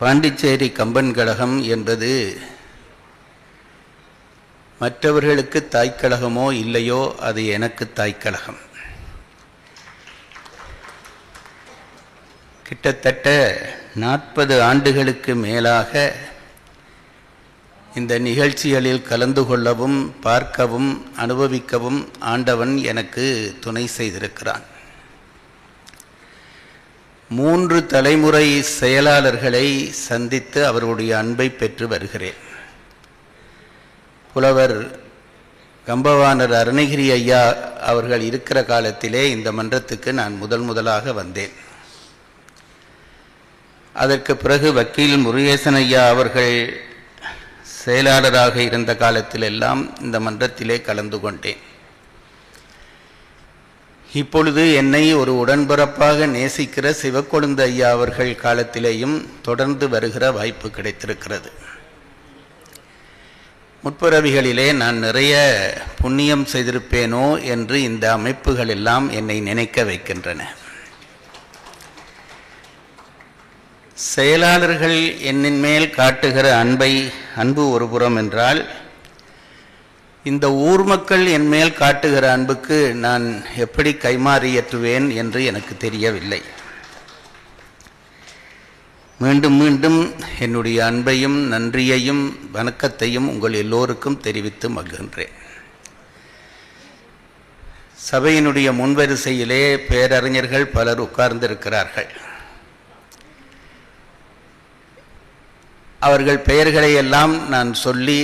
பாண்டிச்சேரி கம்பன் கழகம் என்பது மற்றவர்களுக்கு தாய்க்கழகமோ இல்லையோ அது எனக்கு தாய்க்கழகம். கிட்டத்தட்ட 40 ஆண்டுகளுக்கு மேலாக இந்த நிகழ்ச்சிகளில் கலந்து கொள்ளவும் பார்க்கவும் அனுபவிக்கவும் ஆண்டவன் எனக்கு துணை செய்திருக்கிறான். 3 தலைமுறை செயலாளர்களை சந்தித்து அவருடைய அன்பை பெற்று வருகிறேன். புலவர் கம்பவாணர் அருணகிரி ஐயா அவர்கள் இருக்கிற காலத்திலே இந்த மன்றத்துக்கு நான் முதலாக வந்தேன். அதற்கு பிறகு வக்கீல் முருகேசன் ஐயா அவர்கள் செயலாளராக இருந்த காலத்திலெல்லாம் இந்த மன்றத்திலே கலந்து கொண்டேன். இப்பொழுது என்னை ஒரு உடன்பிறப்பாக நேசிக்கிற சிவக்கொழுந்து ஐயா அவர்கள் காலத்திலேயும் தொடர்ந்து வருகிற வாய்ப்பு கிடைத்திருக்கிறது. முற்பிறவிகளிலே நான் நிறைய புண்ணியம் செய்திருப்பேனோ என்று இந்த அமைப்புகள் எல்லாம் என்னை நினைக்க வைக்கின்றன. செயலாளர்கள் என்னின் மேல் காட்டுகிற அன்பு ஒருபுறம் என்றால், இந்த ஊர் மக்கள் என் மேல் காட்டுகிற அன்புக்கு நான் எப்படி கைமாறியற்றுவேன் என்று எனக்கு தெரியவில்லை. மீண்டும் மீண்டும் என்னுடைய அன்பையும் நன்றியையும் வணக்கத்தையும் உங்கள் எல்லோருக்கும் தெரிவித்து மகிழ்கின்றேன். சபையினுடைய முன்வரிசையிலே பேரறிஞர்கள் பலர் உட்கார்ந்திருக்கிறார்கள். அவர்கள் பெயர்களை எல்லாம் நான் சொல்லி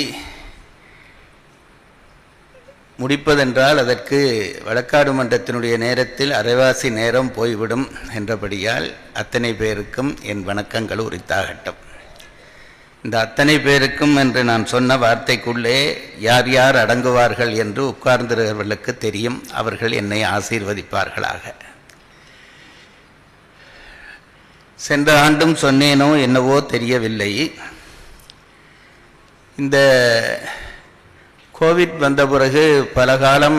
முடிப்பதென்றால் அதற்கு வழக்காடு மன்றத்தினுடைய நேரத்தில் அரைவாசி நேரம் போய்விடும் என்றபடியால் அத்தனை பேருக்கும் என் வணக்கங்கள் உரித்தாகட்டும். இந்த அத்தனை பேருக்கும் என்று நான் சொன்ன வார்த்தைக்குள்ளே யார் யார் அடங்குவார்கள் என்று உட்கார்ந்திருக்கிறவர்களுக்கு தெரியும். அவர்கள் என்னை ஆசீர்வதிப்பார்களாக. சென்ற ஆண்டும் சொன்னேனோ என்னவோ தெரியவில்லை, இந்த கோவிட் வந்த பிறகு பல காலம்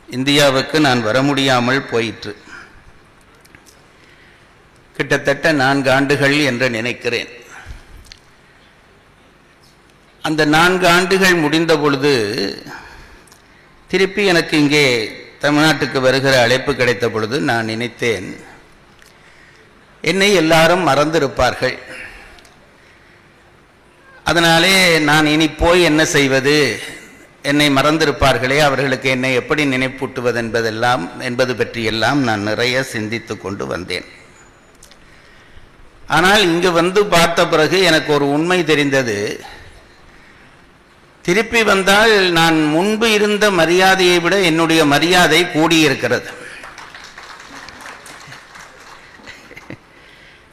இந்தியாவுக்கு நான் வர முடியாமல் போயிற்று. கிட்டத்தட்ட 4 ஆண்டுகள் என்று நினைக்கிறேன். அந்த 4 ஆண்டுகள் முடிந்த பொழுது திருப்பி எனக்கு இங்கே தமிழ்நாட்டுக்கு வருகிற அழைப்பு கிடைத்த பொழுது நான் நினைத்தேன், என்னை எல்லாரும் மறந்திருப்பார்கள். அதனாலே நான் இனி போய் என்ன செய்வது, என்னை மறந்திருப்பார்களே, அவர்களுக்கு என்னை எப்படி நினைப்பூட்டுவது என்பது பற்றியெல்லாம் நான் நிறைய சிந்தித்து கொண்டு வந்தேன். ஆனால் இங்கு வந்து பார்த்த பிறகு எனக்கு ஒரு உண்மை தெரிந்தது. திருப்பி வந்தால் நான் முன்பு இருந்த மரியாதையை விட என்னுடைய மரியாதை கூடியிருக்கிறது.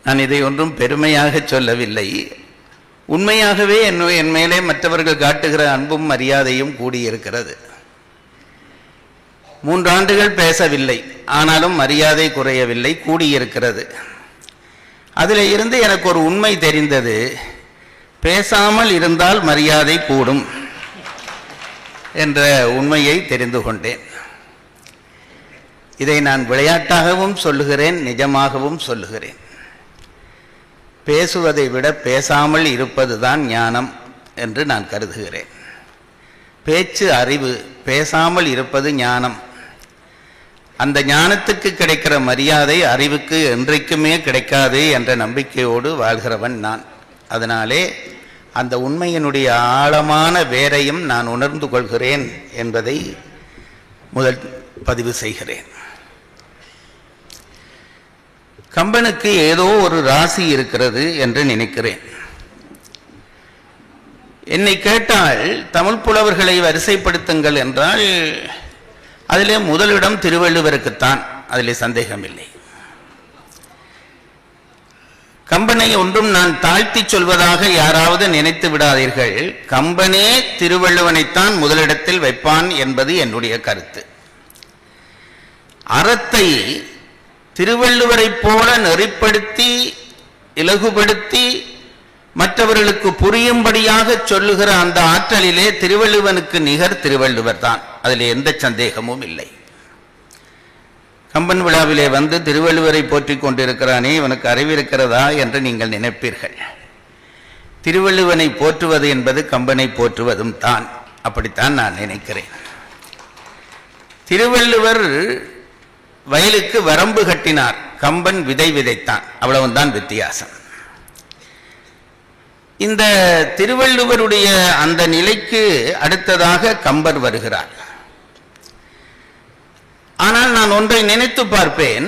நான் இதை ஒன்றும் பெருமையாக சொல்லவில்லை, உண்மையாகவே என் மேலே மற்றவர்கள் காட்டுகிற அன்பும் மரியாதையும் கூடியிருக்கிறது. 3 ஆண்டுகள் பேசவில்லை, ஆனாலும் மரியாதை குறையவில்லை, கூடியிருக்கிறது. அதில் இருந்து எனக்கு ஒரு உண்மை தெரிந்தது, பேசாமல் இருந்தால் மரியாதை கூடும் என்ற உண்மையை தெரிந்து கொண்டேன். இதை நான் விளையாட்டாகவும் சொல்லுகிறேன், நிஜமாகவும் சொல்லுகிறேன். பேசுவதை விட பேசாமல் இருப்பதுதான் ஞானம் என்று நான் கருதுகிறேன். பேச்சு அறிவு, பேசாமல் இருப்பது ஞானம். அந்த ஞானத்துக்கு கிடைக்கிற மரியாதை அறிவுக்கு என்றைக்குமே கிடைக்காது என்ற நம்பிக்கையோடு வாழ்கிறவன் நான். அதனாலே அந்த உண்மையினுடைய ஆழமான வேரையும் நான் உணர்ந்து கொள்கிறேன் என்பதை முதல் பதிவு செய்கிறேன். கம்பனுக்கு ஏதோ ஒரு ராசி இருக்கிறது என்று நினைக்கிறேன். என்னை கேட்டால் தமிழ் புலவர்களை வரிசைப்படுத்துங்கள் என்றால் அதிலே முதலிடம் திருவள்ளுவருக்குத்தான், அதிலே சந்தேகமில்லை. கம்பனை ஒன்றும் நான் தாழ்த்தி சொல்வதாக யாராவது நினைத்து விடாதீர்கள். கம்பனே திருவள்ளுவனைத்தான் முதலிடத்தில் வைப்பான் என்பது என்னுடைய கருத்து. அறத்தை திருவள்ளுவரை போல நெறிப்படுத்தி இலகுபடுத்தி மற்றவர்களுக்கு புரியும்படியாக சொல்லுகிற அந்த ஆற்றலிலே திருவள்ளுவனுக்கு நிகர் திருவள்ளுவர் தான், அதில் எந்த சந்தேகமும் இல்லை. கம்பன் விழாவிலே வந்து திருவள்ளுவரை போற்றிக் கொண்டிருக்கிறானே, இவனுக்கு அறிவிருக்கிறதா என்று நீங்கள் நினைப்பீர்கள். திருவள்ளுவனை போற்றுவது என்பது கம்பனை போற்றுவதும் தான். அப்படித்தான் நான் நினைக்கிறேன். திருவள்ளுவர் வயலுக்கு வரம்பு கட்டினார், கம்பன் விதை விதைத்தான். அவ்வளவுதான் வித்தியாசம். இந்த திருவள்ளுவருடைய அந்த நிலைக்கு அடுத்ததாக கம்பர் வருகிறார். ஆனால் நான் ஒன்றை நினைத்து பார்ப்பேன்,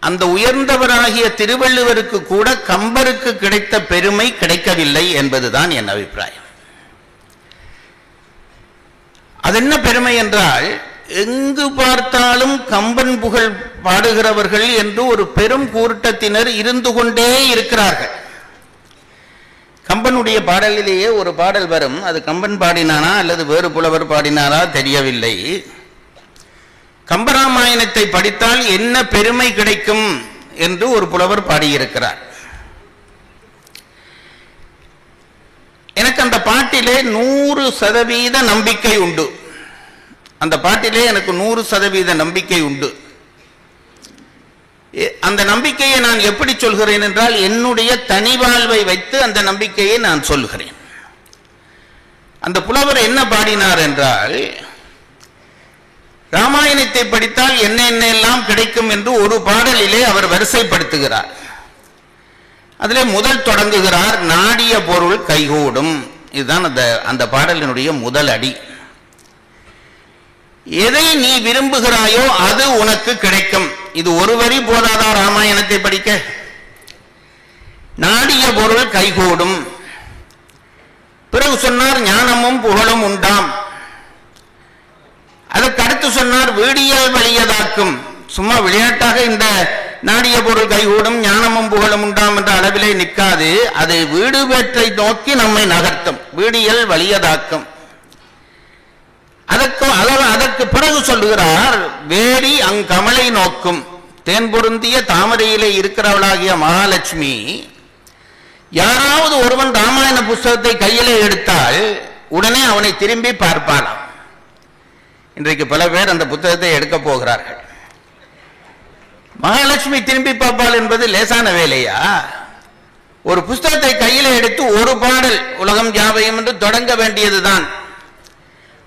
அந்த உயர்ந்தவராகிய திருவள்ளுவருக்கு கூட கம்பருக்கு கிடைத்த பெருமை கிடைக்கவில்லை என்பதுதான் என் அபிப்பிராயம். அது என்ன பெருமை என்றால், எங்கு பார்த்தாலும் கம்பன் புகழ் பாடுகிறவர்கள் என்று ஒரு பெரும் கூட்டத்தினர் இருந்து கொண்டே இருக்கிறார்கள். கம்பனுடைய பாடலிலேயே ஒரு பாடல் வரும், அது கம்பன் பாடினானா அல்லது வேறு புலவர் பாடினாரா தெரியவில்லை. கம்பராமாயணத்தை படித்தால் என்ன பெருமை கிடைக்கும் என்று ஒரு புலவர் பாடியிருக்கிறார். எனக்கு அந்த பாட்டிலே 100% நம்பிக்கை உண்டு. அந்த பாட்டிலே எனக்கு 100% நம்பிக்கை உண்டு. அந்த நம்பிக்கையை நான் எப்படி சொல்கிறேன் என்றால், என்னுடைய தனி வாழ்வை வைத்து அந்த நம்பிக்கையை நான் சொல்கிறேன். அந்த புலவர் என்ன பாடினார் என்றால், ராமாயணத்தை படித்தால் என்ன எல்லாம் கிடைக்கும் என்று ஒரு பாடலிலே அவர் வரிசைப்படுத்துகிறார். அதிலே முதல் தொடங்குகிறார், நாடிய பொருள் கைகூடும். இதுதான் அந்த பாடலினுடைய முதல் அடி. எதை நீ விரும்புகிறாயோ அது உனக்கு கிடைக்கும். இது ஒரு வரி போதாதா ராமாயணத்தை படிக்க? நாடிய பொருள் கைகூடும். பிறகு சொன்னார், ஞானமும் புகழும் உண்டாம். அதற்கு அடுத்து சொன்னார், வீடியல் வலியதாக்கும். சும்மா விளையாட்டாக இந்த நாடிய பொருள் கைகூடும், ஞானமும் புகழும் உண்டாம் என்ற அளவிலே நிற்காது. அது வீடு பேற்றை நோக்கி நம்மை நகர்த்தும். வீடியல் வலியதாக்கும். அதற்கு பிறகு சொல்லுகிறார், வேடி அங்கமலை நோக்கும். தேன் பொருந்திய தாமரையிலே இருக்கிறவளாகிய மகாலட்சுமி, யாராவது ஒருவன் ராமாயண புஸ்தகத்தை கையிலே எடுத்தால் உடனே அவனை திரும்பி பார்ப்பாளாம். இன்றைக்கு பல பேர் அந்த புத்தகத்தை எடுக்க போகிறார்கள். மகாலட்சுமி திரும்பி பார்ப்பாள் என்பது லேசான வேலையா? ஒரு புஸ்தகத்தை கையிலே எடுத்து ஒரு பாடல் உலகம் யாவையும் என்று தொடங்க வேண்டியதுதான்.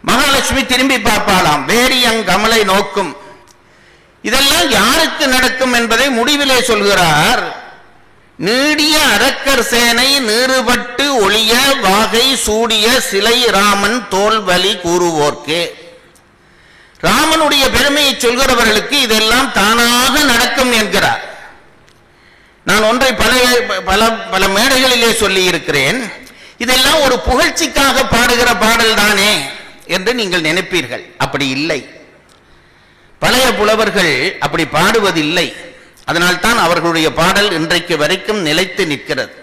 மகாலட்சுமி திரும்பி பார்ப்பாளாம், வேடியங் கமலை நோக்கும். இதெல்லாம் யாருக்கு நடக்கும் என்பதை முடிவிலே சொல்கிறார். நீடிய அரக்கர் சேனை நீறுபட்டு ஒளிய வாகை சூடிய சிலை ராமன் தோல்வலி கூறுவோர்க்கே. ராமனுடைய பெருமையை சொல்கிறவர்களுக்கு இதெல்லாம் தானாக நடக்கும் என்கிறார். நான் ஒன்றை பல மேடைகளிலே சொல்லி இருக்கிறேன், இதெல்லாம் ஒரு புகழ்ச்சிக்காக பாடுகிற பாடல் தானே என்று நீங்கள் நினைப்பீர்கள். அப்படி இல்லை. பழைய புலவர்கள் அப்படி பாடுவதில்லை. அதனால்தான் அவர்களுடைய பாடல் இன்றைக்கு வரைக்கும் நிலைத்து நிற்கிறது.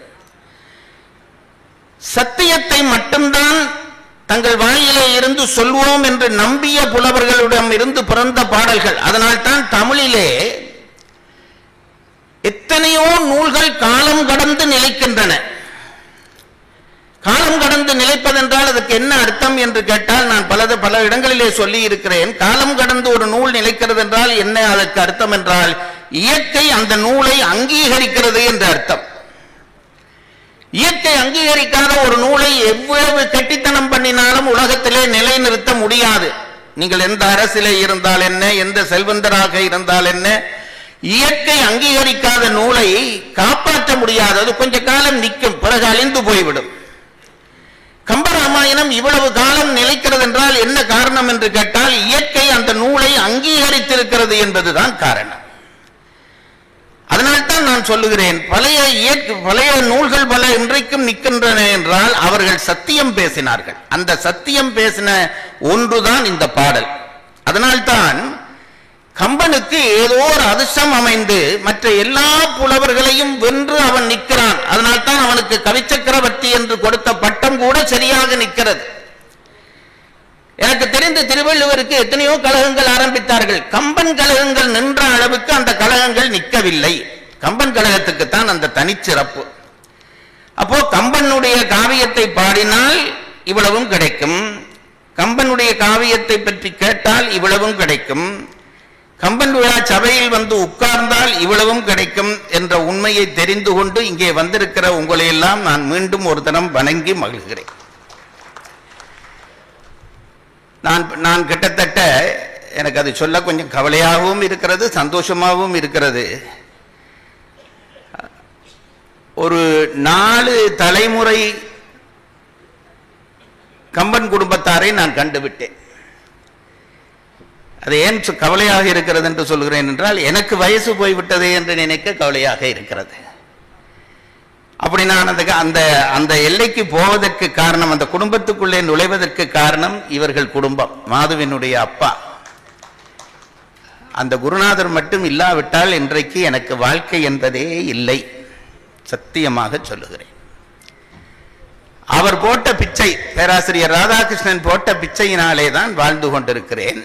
சத்தியத்தை மட்டும்தான் தங்கள் வாயிலே இருந்து சொல்வோம் என்று நம்பிய புலவர்களிடம் இருந்து பிறந்த பாடல்கள். அதனால்தான் தமிழிலே எத்தனையோ நூல்கள் காலம் கடந்து நிலைக்கின்றன. காலம் கடந்து நிலைப்பதென்றால் அதற்கு என்ன அர்த்தம் என்று கேட்டால், நான் பல இடங்களிலே சொல்லி இருக்கிறேன். காலம் கடந்து ஒரு நூல் நிலைக்கிறது என்றால் என்ன அதற்கு அர்த்தம் என்றால், இயற்கை அந்த நூலை அங்கீகரிக்கிறது என்ற அர்த்தம். இயற்கை அங்கீகரிக்காத ஒரு நூலை எவ்வளவு கெட்டித்தனம் பண்ணினாலும் உலகத்திலே நிலைநிறுத்த முடியாது. நீங்கள் எந்த அரசிலே இருந்தால் என்ன, எந்த செல்வந்தராக இருந்தால் என்ன, இயற்கை அங்கீகரிக்காத நூலை காப்பாற்ற முடியாது. அது கொஞ்ச காலம் நிற்கும், பிறகு அழிந்து போய்விடும். கம்பராமாயணம் இவ்வளவு காலம் நிலைக்கிறது என்றால் என்ன காரணம் என்று கேட்டால், இயற்கை அந்த நூலை அங்கீகரித்திருக்கிறது என்பதுதான் காரணம். அதனால்தான் நான் சொல்லுகிறேன், பழைய நூல்கள் பல இன்றைக்கும் நிற்கின்றன என்றால் அவர்கள் சத்தியம் பேசினார்கள். அந்த சத்தியம் பேசின ஒன்றுதான் இந்த பாடல். அதனால்தான் கம்பனுக்கு ஏதோ ஒரு அதிர்ஷ்டம் அமைந்து மற்ற எல்லா புலவர்களையும் வென்று அவன் நிற்கிறான். அதனால்தான் அவனுக்கு கவிச்சக்கரவர்த்தி என்று கொடுத்த பட்டம் கூட சரியாக நிற்கிறது. எனக்கு தெரிந்த திருவள்ளுவருக்கு எத்தனையோ கழகங்கள் ஆரம்பித்தார்கள். கம்பன் கழகங்கள் நின்ற அளவுக்கு அந்த கழகங்கள் நிற்கவில்லை. கம்பன் கழகத்துக்குத்தான் அந்த தனிச்சிறப்பு. அப்போ கம்பனுடைய காவியத்தை பாடினால் இவ்வளவும் கிடைக்கும், கம்பனுடைய காவியத்தை பற்றி கேட்டால் இவ்வளவும் கிடைக்கும், கம்பன் விழா சபையில் வந்து உட்கார்ந்தால் இவ்வளவும் கிடைக்கும் என்ற உண்மையை தெரிந்து கொண்டு இங்கே வந்திருக்கிற உங்களை எல்லாம் நான் மீண்டும் ஒரு தினம் வணங்கி மகிழ்கிறேன். நான் கிட்டத்தட்ட எனக்கு அது சொல்ல கொஞ்சம் கவலையாகவும் இருக்கிறது, சந்தோஷமாகவும் இருக்கிறது. ஒரு 4 தலைமுறை கம்பன் குடும்பத்தாரை நான் கண்டுவிட்டேன். அது ஏன் கவலையாக இருக்கிறது என்று சொல்கிறேன் என்றால், எனக்கு வயசு போய்விட்டதே என்று நினைக்க கவலையாக இருக்கிறது. அப்படி நான் அந்த எல்லைக்கு போவதற்கு காரணம், அந்த குடும்பத்துக்குள்ளே நுழைவதற்கு காரணம் இவர்கள் குடும்பம். மாதுவினுடைய அப்பா அந்த குருநாதர் மட்டும் இல்லாவிட்டால் இன்றைக்கு எனக்கு வாழ்க்கை என்பதே இல்லை, சத்தியமாக சொல்லுகிறேன். அவர் போட்ட பிச்சை, பேராசிரியர் ராதாகிருஷ்ணன் போட்ட பிச்சையினாலே தான் வாழ்ந்து கொண்டிருக்கிறேன்.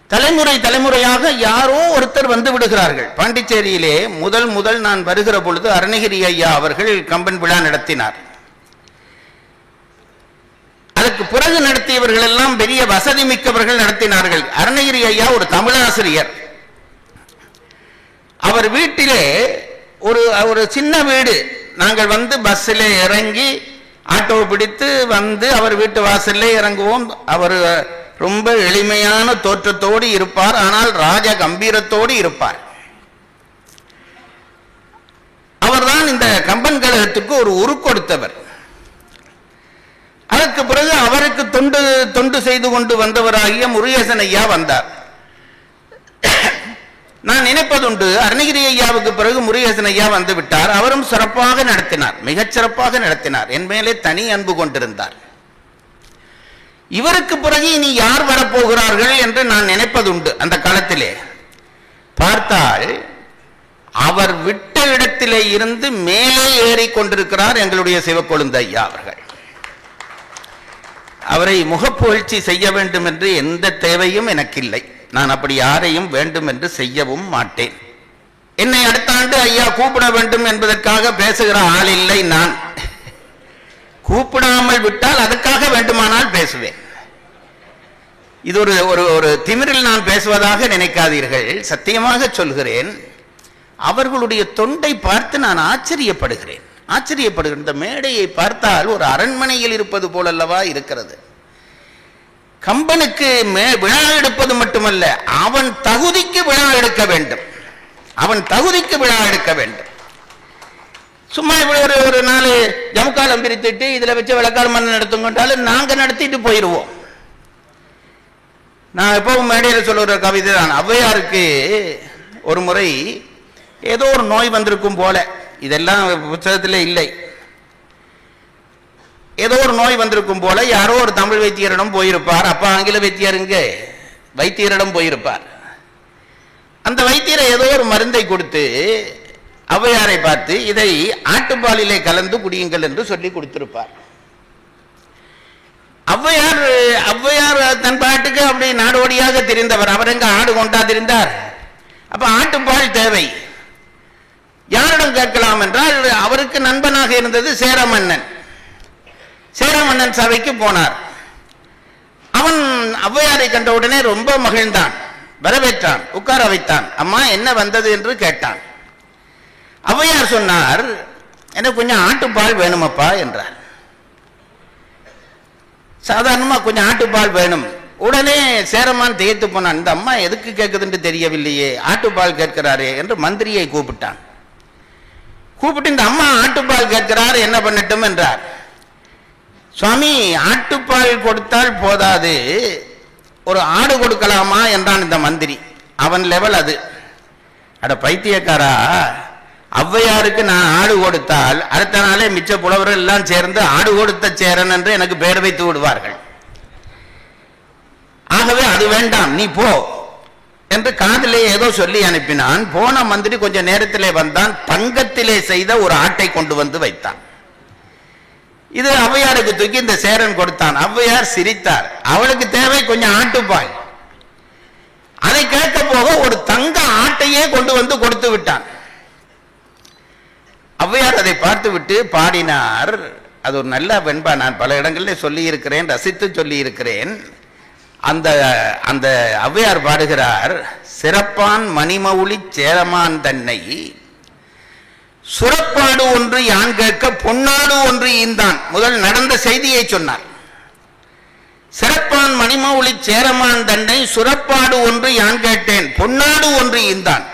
தலைமுறை தலைமுறையாக யாரோ ஒருத்தர் வந்து விடுகிறார்கள். பாண்டிச்சேரியிலே முதல் நான் வருகிற பொழுது அருணகிரி ஐயா அவர்கள் கம்பன் விழா நடத்தினார். அதற்கு பிறகு நடத்தியவர்கள் எல்லாம் பெரிய வசதி மிக்கவர்கள் நடத்தினார்கள். அருணகிரி ஐயா ஒரு தமிழாசிரியர். அவர் வீட்டிலே ஒரு சின்ன வீடு, நாங்கள் வந்து பஸ்ஸில் இறங்கி ஆட்டோ பிடித்து வந்து அவர் வீட்டு வாசல்ல இறங்குவோம். அவர் ரொம்ப எளிமையான தோற்றத்தோடு இருப்பார், ஆனால் ராஜ கம்பீரத்தோடு இருப்பார். அவர்தான் இந்த கம்பன் கழகத்துக்கு ஒரு உருக்கொடுத்தவர். அதற்கு பிறகு அவருக்கு தொண்டு செய்து கொண்டு வந்தவராகிய முருகேசன் ஐயா வந்தார். நான் நினைப்பதுண்டு, அருணகிரி ஐயாவுக்கு பிறகு முருகேசன் ஐயா வந்து விட்டார். அவரும் சிறப்பாக நடத்தினார், மிகச் சிறப்பாக நடத்தினார், என் மேலே தனி அன்பு கொண்டிருந்தார். இவருக்கு பிறகு இனி யார் வரப்போகிறார்கள் என்று நான் நினைப்பதுண்டு. அந்த காலத்திலே பார்த்தால் அவர் விட்ட இடத்திலே இருந்து மேலே ஏறிக்கொண்டிருக்கிறார் எங்களுடைய சிவக்கொழுந்து ஐயா அவர்கள். அவரை முகப்புகழ்ச்சி செய்ய வேண்டும் என்று எந்த தேவையும் எனக்கு இல்லை. நான் அப்படி யாரையும் வேண்டும் என்று செய்யவும் மாட்டேன். என்னை அடுத்த ஆண்டு ஐயா கூப்பிட வேண்டும் என்பதற்காக பேசுகிற ஆள் இல்லை. நான் கூப்பிடாமல் விட்டால் அதுக்காக வேண்டுமானால் பேசுவேன். இது ஒரு திமிரில் நான் பேசுவதாக நினைக்காதீர்கள், சத்தியமாக சொல்கிறேன். அவர்களுடைய தொண்டை பார்த்து நான் ஆச்சரியப்படுகிறேன். இந்த மேடையை பார்த்தால் ஒரு அரண்மனையில் இருப்பது போலல்லவா இருக்கிறது. கம்பனுக்கு விழா எடுப்பது மட்டுமல்ல, அவன் தகுதிக்கு விழா எடுக்க வேண்டும். சும்மா ஒரு 4 ஜமுக்காலம் பிரித்துட்டு இதுல வச்சு விளக்கால் மன்னன் நடத்துங்கொண்டாலும் நாங்க நடத்திட்டு போயிடுவோம். நான் எப்பவும் மேடையில் சொல்லுற கவிதை தான். ஔவையாருக்கு ஒரு முறை ஏதோ ஒரு நோய் வந்திருக்கும் போல, இதெல்லாம் புத்தகத்திலே இல்லை, ஏதோ ஒரு நோய் வந்திருக்கும் போல யாரோ ஒரு தமிழ் வைத்தியரிடம் போயிருப்பார். அப்ப ஆங்கில வைத்தியரிடம் போயிருப்பார். அந்த வைத்தியரை ஏதோ ஒரு மருந்தை கொடுத்து ஔவையாரை பார்த்து இதை ஆட்டுப்பாலிலே கலந்து குடியுங்கள் என்று சொல்லி கொடுத்திருப்பார். ஔவையார் தன் பாட்டுக்கு அப்படி நாடோடியாக தெரிந்தவர். அவர் எங்க ஆடு கொண்டாதிருந்தார். அப்ப ஆட்டுப்பால் தேவை. யாரிடம் கேட்கலாம் என்றால், அவருக்கு நண்பனாக இருந்தது சேரமன்னன். சேரமன்னன் சபைக்கு போனார். அவன் ஔவையாரை கண்டவுடனே ரொம்ப மகிழ்ந்தான், வரவேற்றான், உட்கார வைத்தான். அம்மா என்ன வந்தது என்று கேட்டான். ஔவையார் சொன்னார், எனக்கு கொஞ்சம் ஆட்டுப்பால் வேணுமப்பா என்றார். சாதாரணமா கொஞ்சம் ஆட்டுப்பால் வேணும். உடனே சேரமான் திகைத்து போனான். இந்த அம்மா எதுக்கு கேட்குதுன்னு தெரியவில்லையே, ஆட்டுப்பால் கேட்கிறாரே என்று மந்திரியை கூப்பிட்டான். கூப்பிட்டு இந்த அம்மா ஆட்டுப்பால் கேட்கிறார், என்ன பண்ணட்டும் என்றார். சுவாமி, ஆட்டுப்பால் கொடுத்தால் போதாது, ஒரு ஆடு கொடுக்கலாமா என்றான் இந்த மந்திரி. அவன் லெவல் அது. அட பைத்தியக்காரா, ஔவையாருக்கு நான் ஆடு கொடுத்தால் அடுத்த நாளே மிச்ச புலவர்கள் எல்லாம் சேர்ந்து ஆடு கொடுத்த சேரன் என்று எனக்கு பெயர் வைத்து விடுவார்கள். ஆகவே அது வேண்டாம், நீ போ என்று காதிலே ஏதோ சொல்லி அனுப்பினான். போன மந்திரி கொஞ்ச நேரத்திலே வந்தான். தங்கத்திலே செய்த ஒரு ஆட்டை கொண்டு வந்து வைத்தான். இது ஔவையாருக்கு தூக்கி இந்த சேரன் கொடுத்தான். ஔவையார் சிரித்தார். அவளுக்கு தேவை கொஞ்சம் ஆட்டுப்பால். அதை கேட்க போக ஒரு தங்க ஆட்டையே கொண்டு வந்து கொடுத்து விட்டான். ஔவையார் அதை பார்த்து விட்டு பாடினார். அது ஒரு நல்ல வெண்பா. நான் பல இடங்களில் சொல்லி இருக்கிறேன், ரசித்து சொல்லி இருக்கிறேன். அந்த அந்த ஔவையார் பாடுகிறார், சிறப்பான் மணிமவுளி சேரமான் தன்னை சுரப்பாடு ஒன்று யான் கேட்க பொன்னாடு ஒன்று ஈந்தான். முதல் நடந்த செய்தியை சொன்னார். சிறப்பான் மணிமவுளி சேரமான் தன்னை சுரப்பாடு ஒன்று யான் கேட்டேன், பொன்னாடு ஒன்று ஈந்தான்.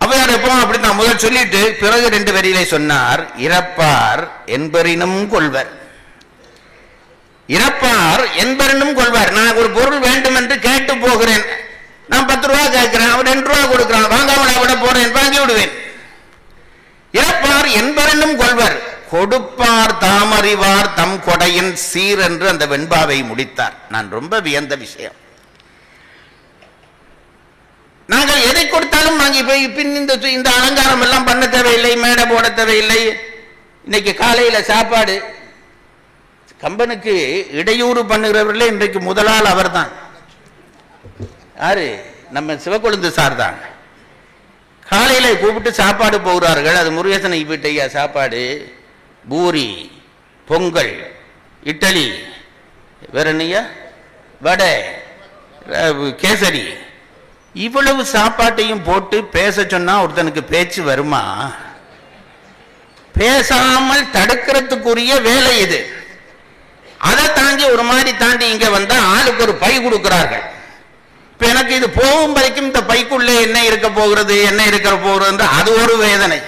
ஔவையார் எப்பவும் அப்படித்தான் முதல் சொல்லிட்டு பிறகு 2 வரியிலே சொன்னார், இறப்பார் என்பரினும் கொள்வர். இறப்பார் என்பரினும் கொள்வார். நான் ஒரு பொருள் வேண்டும் என்று கேட்டு போகிறேன், நான் 10 ரூபா கேட்கிறேன், அவர் 2 ரூபா கொடுக்கிறான், வாங்காமல விட போறேன், வாங்கி விடுவேன். இறப்பார் என்பரினும் கொள்வர், கொடுப்பார் தாமறிவார் தம் கொடையின் சீர் என்று அந்த வெண்பாவை முடித்தார். நான் ரொம்ப வியந்த விஷயம். நாங்கள் எதை கொடுத்தாலும் நாங்கள் இந்த அலங்காரம் எல்லாம் பண்ண தேவையில்லை, மேடை போட தேவையில்லை. இன்னைக்கு காலையில சாப்பாடு கம்பனுக்கு இடையூறு பண்ணுகிறவர்களே இன்றைக்கு முதலால் அவர் தான். யாரு? நம்ம சிவக்கொழுந்து சார் தான். காலையில கூப்பிட்டு சாப்பாடு போகிறார்கள். அது முருகேசன் வீட்டையா சாப்பாடு, பூரி, பொங்கல், இட்லி, வேற என்னையா வடை, கேசரி, இவ்வளவு சாப்பாட்டையும் போட்டு பேச சொன்னா ஒருத்தனுக்கு பேச்சு வருமா? பேசாமல் தடுக்கிறதுக்குரிய வேலை இது. அதை தாண்டி ஒரு மாதிரி தாண்டி இங்க வந்தா ஆளுக்கு ஒரு பை கொடுக்கிறார்கள். இப்ப எனக்கு இது போகும் வரைக்கும் இந்த பைக்குள்ளே என்ன இருக்க போகிறது, என்ன இருக்க போகிறது, அது ஒரு வேதனை.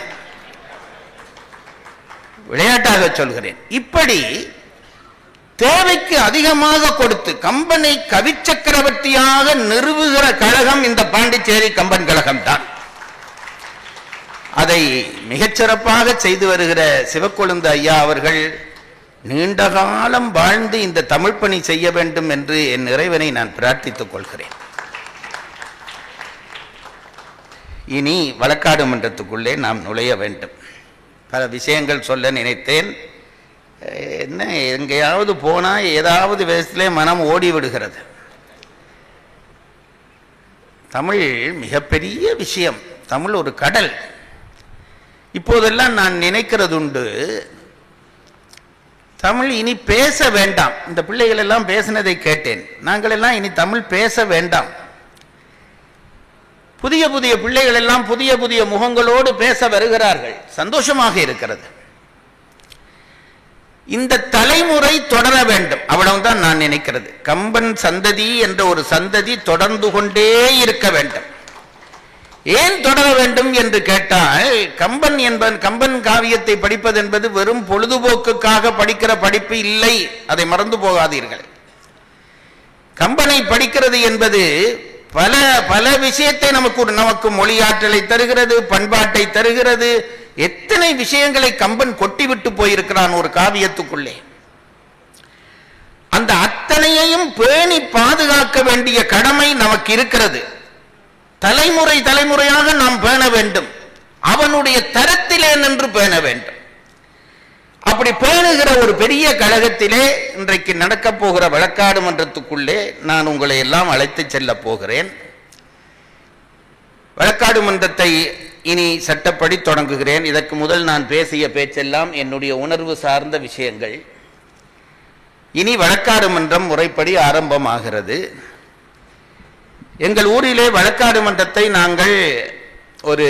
விளையாட்டாக சொல்கிறேன். இப்படி தேவைக்கு அதிகமாக கொடுத்து கம்பனை கவிச்சக்கரவர்த்தியாக நிறுவுகிற கழகம் இந்த பாண்டிச்சேரி கம்பன் கழகம் தான். அதை மிகச்சிறப்பாக செய்து வருகிற சிவக்கொழுந்து ஐயா அவர்கள் நீண்ட காலம் வாழ்ந்து இந்த தமிழ் பணி செய்ய வேண்டும் என்று என் இறைவனை நான் பிரார்த்தித்துக் கொள்கிறேன். இனி வழக்காடு மன்றத்துக்குள்ளே நாம் நுழைய வேண்டும். பல விஷயங்கள் சொல்ல நினைத்தேன். என்ன, எங்கேயாவது போனால் ஏதாவது விதத்திலே மனம் ஓடி விடுகிறது. தமிழ் மிகப்பெரிய விஷயம். தமிழ் ஒரு கடல். இப்போதெல்லாம் நான் நினைக்கிறது உண்டு, தமிழ் இனி பேச வேண்டாம். இந்த பிள்ளைகள் எல்லாம் பேசினதை கேட்டேன். நாங்கள் எல்லாம் இனி தமிழ் பேச வேண்டாம். புதிய புதிய பிள்ளைகள் எல்லாம் புதிய புதிய முகங்களோடு பேச வருகிறார்கள். சந்தோஷமாக இருக்கிறது. இந்த தலைமுறை தொடர வேண்டும், அவ்வளவுதான் நான் நினைக்கிறது. கம்பன் சந்ததி என்ற ஒரு சந்ததி தொடர்ந்து கொண்டே இருக்க வேண்டும். ஏன் தொடர வேண்டும் என்று கேட்டால், கம்பன் காவியத்தை படிப்பது என்பது வெறும் பொழுதுபோக்குக்காக படிக்கிற படிப்பு இல்லை. அதை மறந்து போகாதீர்கள். கம்பனை படிக்கிறது என்பது பல பல விஷயத்தை நமக்கு மொழியாற்றலை தருகிறது, பண்பாட்டை தருகிறது. எத்தனை விஷயங்களை கம்பன் கொட்டிவிட்டு போயிருக்கிறான் ஒரு காவியத்துக்குள்ளே. அந்த அத்தனையையும் பேணி பாதுகாக்க வேண்டிய கடமை நமக்கு இருக்கிறது. தலைமுறை தலைமுறையாக நாம் பேண வேண்டும். அவனுடைய தரத்திலே நின்று பேண வேண்டும். அப்படி பேணுகிற ஒரு பெரிய கழகத்திலே இன்றைக்கு நடக்க போகிற வழக்காடு மன்றத்துக்குள்ளே நான் உங்களை எல்லாம் அழைத்து செல்ல போகிறேன். வழக்காடு மன்றத்தை இனி சட்டப்படி தொடங்குகிறேன். இதற்கு முதல் நான் பேசிய பேச்செல்லாம் என்னுடைய உணர்வு சார்ந்த விஷயங்கள். இனி வழக்காடு மன்றம் முறைப்படி ஆரம்பமாகிறது. எங்கள் ஊரிலே வழக்காடு மன்றத்தை நாங்கள் ஒரு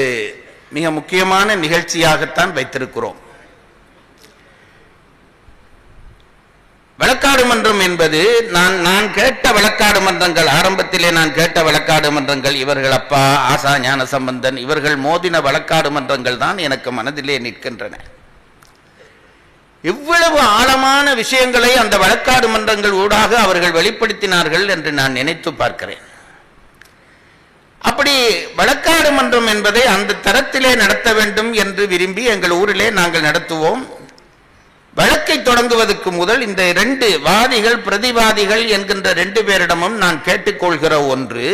மிக முக்கியமான நிகழ்ச்சியாகத்தான் வைத்திருக்கிறோம். வழக்காடு மன்றம் என்பது நான் கேட்ட வழக்காடு மன்றங்கள், ஆரம்பத்திலே நான் கேட்ட வழக்காடு மன்றங்கள், இவர்கள் அப்பா ஆசா ஞான சம்பந்தன் இவர்கள் மோதின வழக்காடு மன்றங்கள் தான் எனக்கு மனதிலே நிற்கின்றன. இவ்வளவு ஆழமான விஷயங்களை அந்த வழக்காடு மன்றங்கள் ஊடாக அவர்கள் வெளிப்படுத்தினார்கள் என்று நான் நினைத்து பார்க்கிறேன். அப்படி வழக்காடு மன்றம் என்பதை அந்த தரத்திலே நடத்த வேண்டும் என்று விரும்பி எங்கள் ஊரிலே நாங்கள் நடத்துவோம். வழக்கை தொடங்குவதற்கு முதல் இந்த 2 வாதிகள் பிரதிவாதிகள் என்கின்ற 2 பேரிடமும் நான் கேட்டுக்கொள்கிற ஒன்று,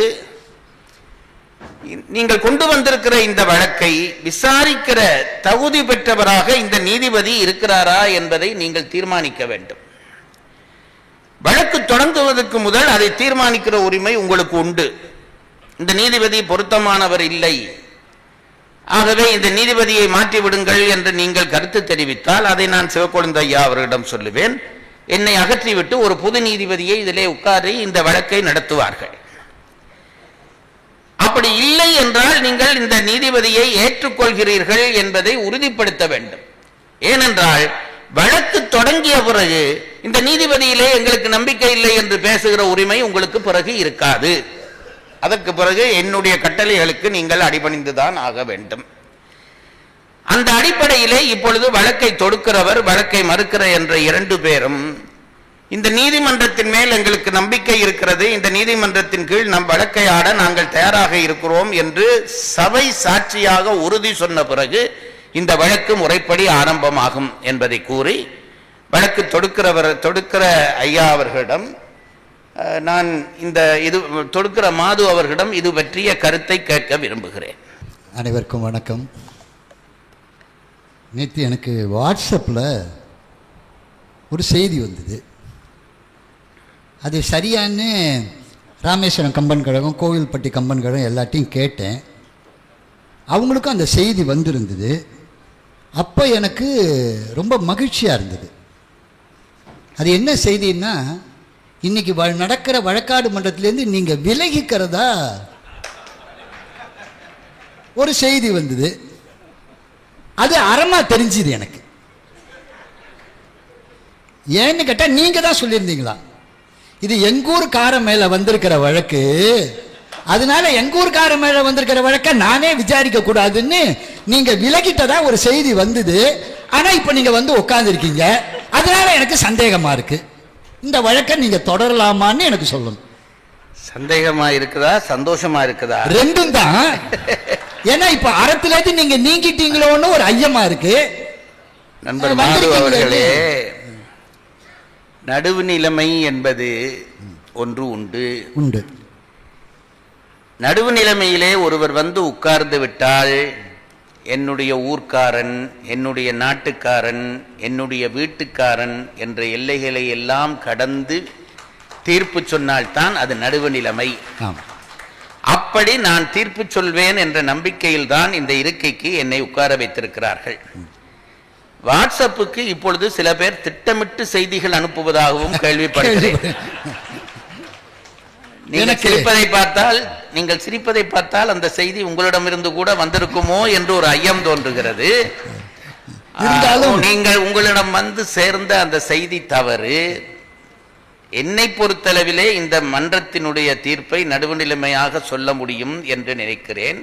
நீங்கள் கொண்டு வந்திருக்கிற இந்த வழக்கை விசாரிக்கிற தகுதி பெற்றவராக இந்த நீதிபதி இருக்கிறாரா என்பதை நீங்கள் தீர்மானிக்க வேண்டும். வழக்கு தொடங்குவதற்கு முதல் அதை தீர்மானிக்கிற உரிமை உங்களுக்கு உண்டு. இந்த நீதிபதி பொருத்தமானவர் இல்லை, ஆகவே இந்த நீதிபதியை மாற்றிவிடுங்கள் என்று நீங்கள் கருத்து தெரிவித்தால் அதை நான் சிவக்கொழுந்து ஐயா அவர்களிடம் சொல்லுவேன். என்னை அகற்றிவிட்டு ஒரு புது நீதிபதியை இதிலே உட்காரி இந்த வழக்கை நடத்துவார்கள். அப்படி இல்லை என்றால் நீங்கள் இந்த நீதிபதியை ஏற்றுக்கொள்கிறீர்கள் என்பதை உறுதிப்படுத்த வேண்டும். ஏனென்றால் வழக்கு தொடங்கிய பிறகு இந்த நீதிபதியிலே எங்களுக்கு நம்பிக்கை இல்லை என்று பேசுகிற உரிமை உங்களுக்கு பிறகு இருக்காது. அதற்கு பிறகு என்னுடைய கட்டளைகளுக்கு நீங்கள் அடிபணிந்துதான் ஆக வேண்டும். அந்த அடிப்படையிலே இப்பொழுது வழக்கை தொடுக்கிறவர், வழக்கை மறுக்கிற என்ற 2 பேரும் இந்த நீதிமன்றத்தின் மேல் எங்களுக்கு நம்பிக்கை இருக்கிறது, இந்த நீதிமன்றத்தின் கீழ் நம் வழக்கை ஆட நாங்கள் தயாராக இருக்கிறோம் என்று சபை சாட்சியாக உறுதி சொன்ன பிறகு இந்த வழக்கு முறைப்படி ஆரம்பமாகும் என்பதை கூறி வழக்கு தொடுக்கிற ஐயா அவர்களிடம் நான் இந்த தொடுக்கிற மாது அவர்களிடம் இது பற்றிய கருத்தை கேட்க விரும்புகிறேன். அனைவருக்கும் வணக்கம். நேற்று எனக்கு வாட்ஸ்அப்பில் ஒரு செய்தி வந்தது. அது சரியானு ராமேஸ்வரம் கம்பன் கழகம், கோவில்பட்டி கம்பன் கழகம் எல்லாத்தையும் கேட்டேன். அவங்களுக்கும் அந்த செய்தி வந்திருந்தது. அப்போ எனக்கு ரொம்ப மகிழ்ச்சியாக இருந்தது. அது என்ன செய்தின்னா, இன்றைக்கி நடக்கிற வழக்காடு மன்றத்திலேருந்து நீங்கள் விலகிக்கிறதா ஒரு செய்தி வந்தது. அது அறமாக தெரிஞ்சுது எனக்கு. ஏன்னு கேட்டால் நீங்கள் தான் சொல்லியிருந்தீங்களா, இது எங்கூர்கார மேலே வந்திருக்கிற வழக்கு, அதனால எங்கூர்கார மேலே வந்திருக்கிற வழக்கை நானே விசாரிக்க கூடாதுன்னு நீங்கள் விலகிட்டதா ஒரு செய்தி வந்தது. ஆனால் இப்போ நீங்கள் வந்து உட்காந்துருக்கீங்க, அதனால எனக்கு சந்தேகமாக இருக்கு. இந்த வழக்கை நீங்கள் தொடரலாமான்னு எனக்கு சொல்லணும். சந்தேகமா இருக்குதா, சந்தோஷமா இருக்குதா? ரெண்டும் தான். ஏன்னா இப்ப அறத்திலேருந்து நீங்க நீங்கிட்டீங்களோன்னு ஒரு ஐயமா இருக்கு. நண்பர் மாது அவர்களே, நடுவு நிலைமை என்பது ஒன்று உண்டு. நடுவு நிலைமையிலே ஒருவர் வந்து உட்கார்ந்து விட்டால், என்னுடைய ஊர்க்காரன், என்னுடைய நாட்டுக்காரன், என்னுடைய வீட்டுக்காரன் என்ற எல்லைகளை எல்லாம் கடந்து தீர்ப்பு சொன்னால்தான் அது நடுவு நிலைமை. அப்படி நான் தீர்ப்பு சொல்வேன் என்ற நம்பிக்கையில் தான் இந்த இருக்கைக்கு என்னை உட்கார வைத்திருக்கிறார்கள். வாட்ஸ்அப்புக்கு இப்பொழுது சில பேர் திட்டமிட்டு செய்திகள் அனுப்புவதாகவும் கேள்விப்படுகிறேன். நீங்கள் சிரிப்பதை பார்த்தால் அந்த செய்தி உங்களிடமிருந்து கூட வந்திருக்குமோ என்று ஒரு ஐயம் தோன்றுகிறது. நீங்கள் உங்களிடம் வந்து சேர்ந்த அந்த செய்தி தவறு. என்னை பொறுத்தளவிலே இந்த மன்றத்தினுடைய தீர்ப்பை நடுவுநிலைமையாக சொல்ல முடியும் என்று நினைக்கிறேன்.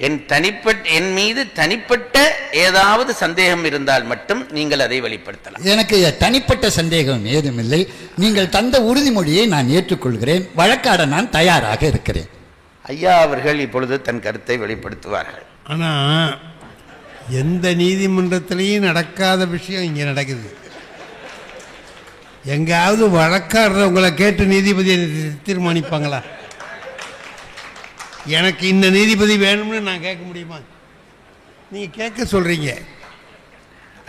என் மீது தனிப்பட்ட ஏதாவது சந்தேகம் இருந்தால் மட்டும் நீங்கள் அதை வெளிப்படுத்தலாம். எனக்கு தனிப்பட்ட சந்தேகம் ஏதும் இல்லை. நீங்கள் தந்த உறுதிமொழியை நான் ஏற்றுக்கொள்கிறேன். வழக்காட நான் தயாராக இருக்கிறேன். ஐயா அவர்கள் இப்பொழுது தன் கருத்தை வெளிப்படுத்துவார்கள். ஆனால் எந்த நீதிமன்றத்திலையும் நடக்காத விஷயம் இங்கே நடக்குது. எங்காவது வழக்காடுறவங்களை கேட்டு நீதிபதியை தீர்மானிப்பாங்களா? எனக்கு இந்த நீதிபதி வேணும்னு நான் கேட்க முடியுமா? நீங்க கேட்க சொல்றீங்க.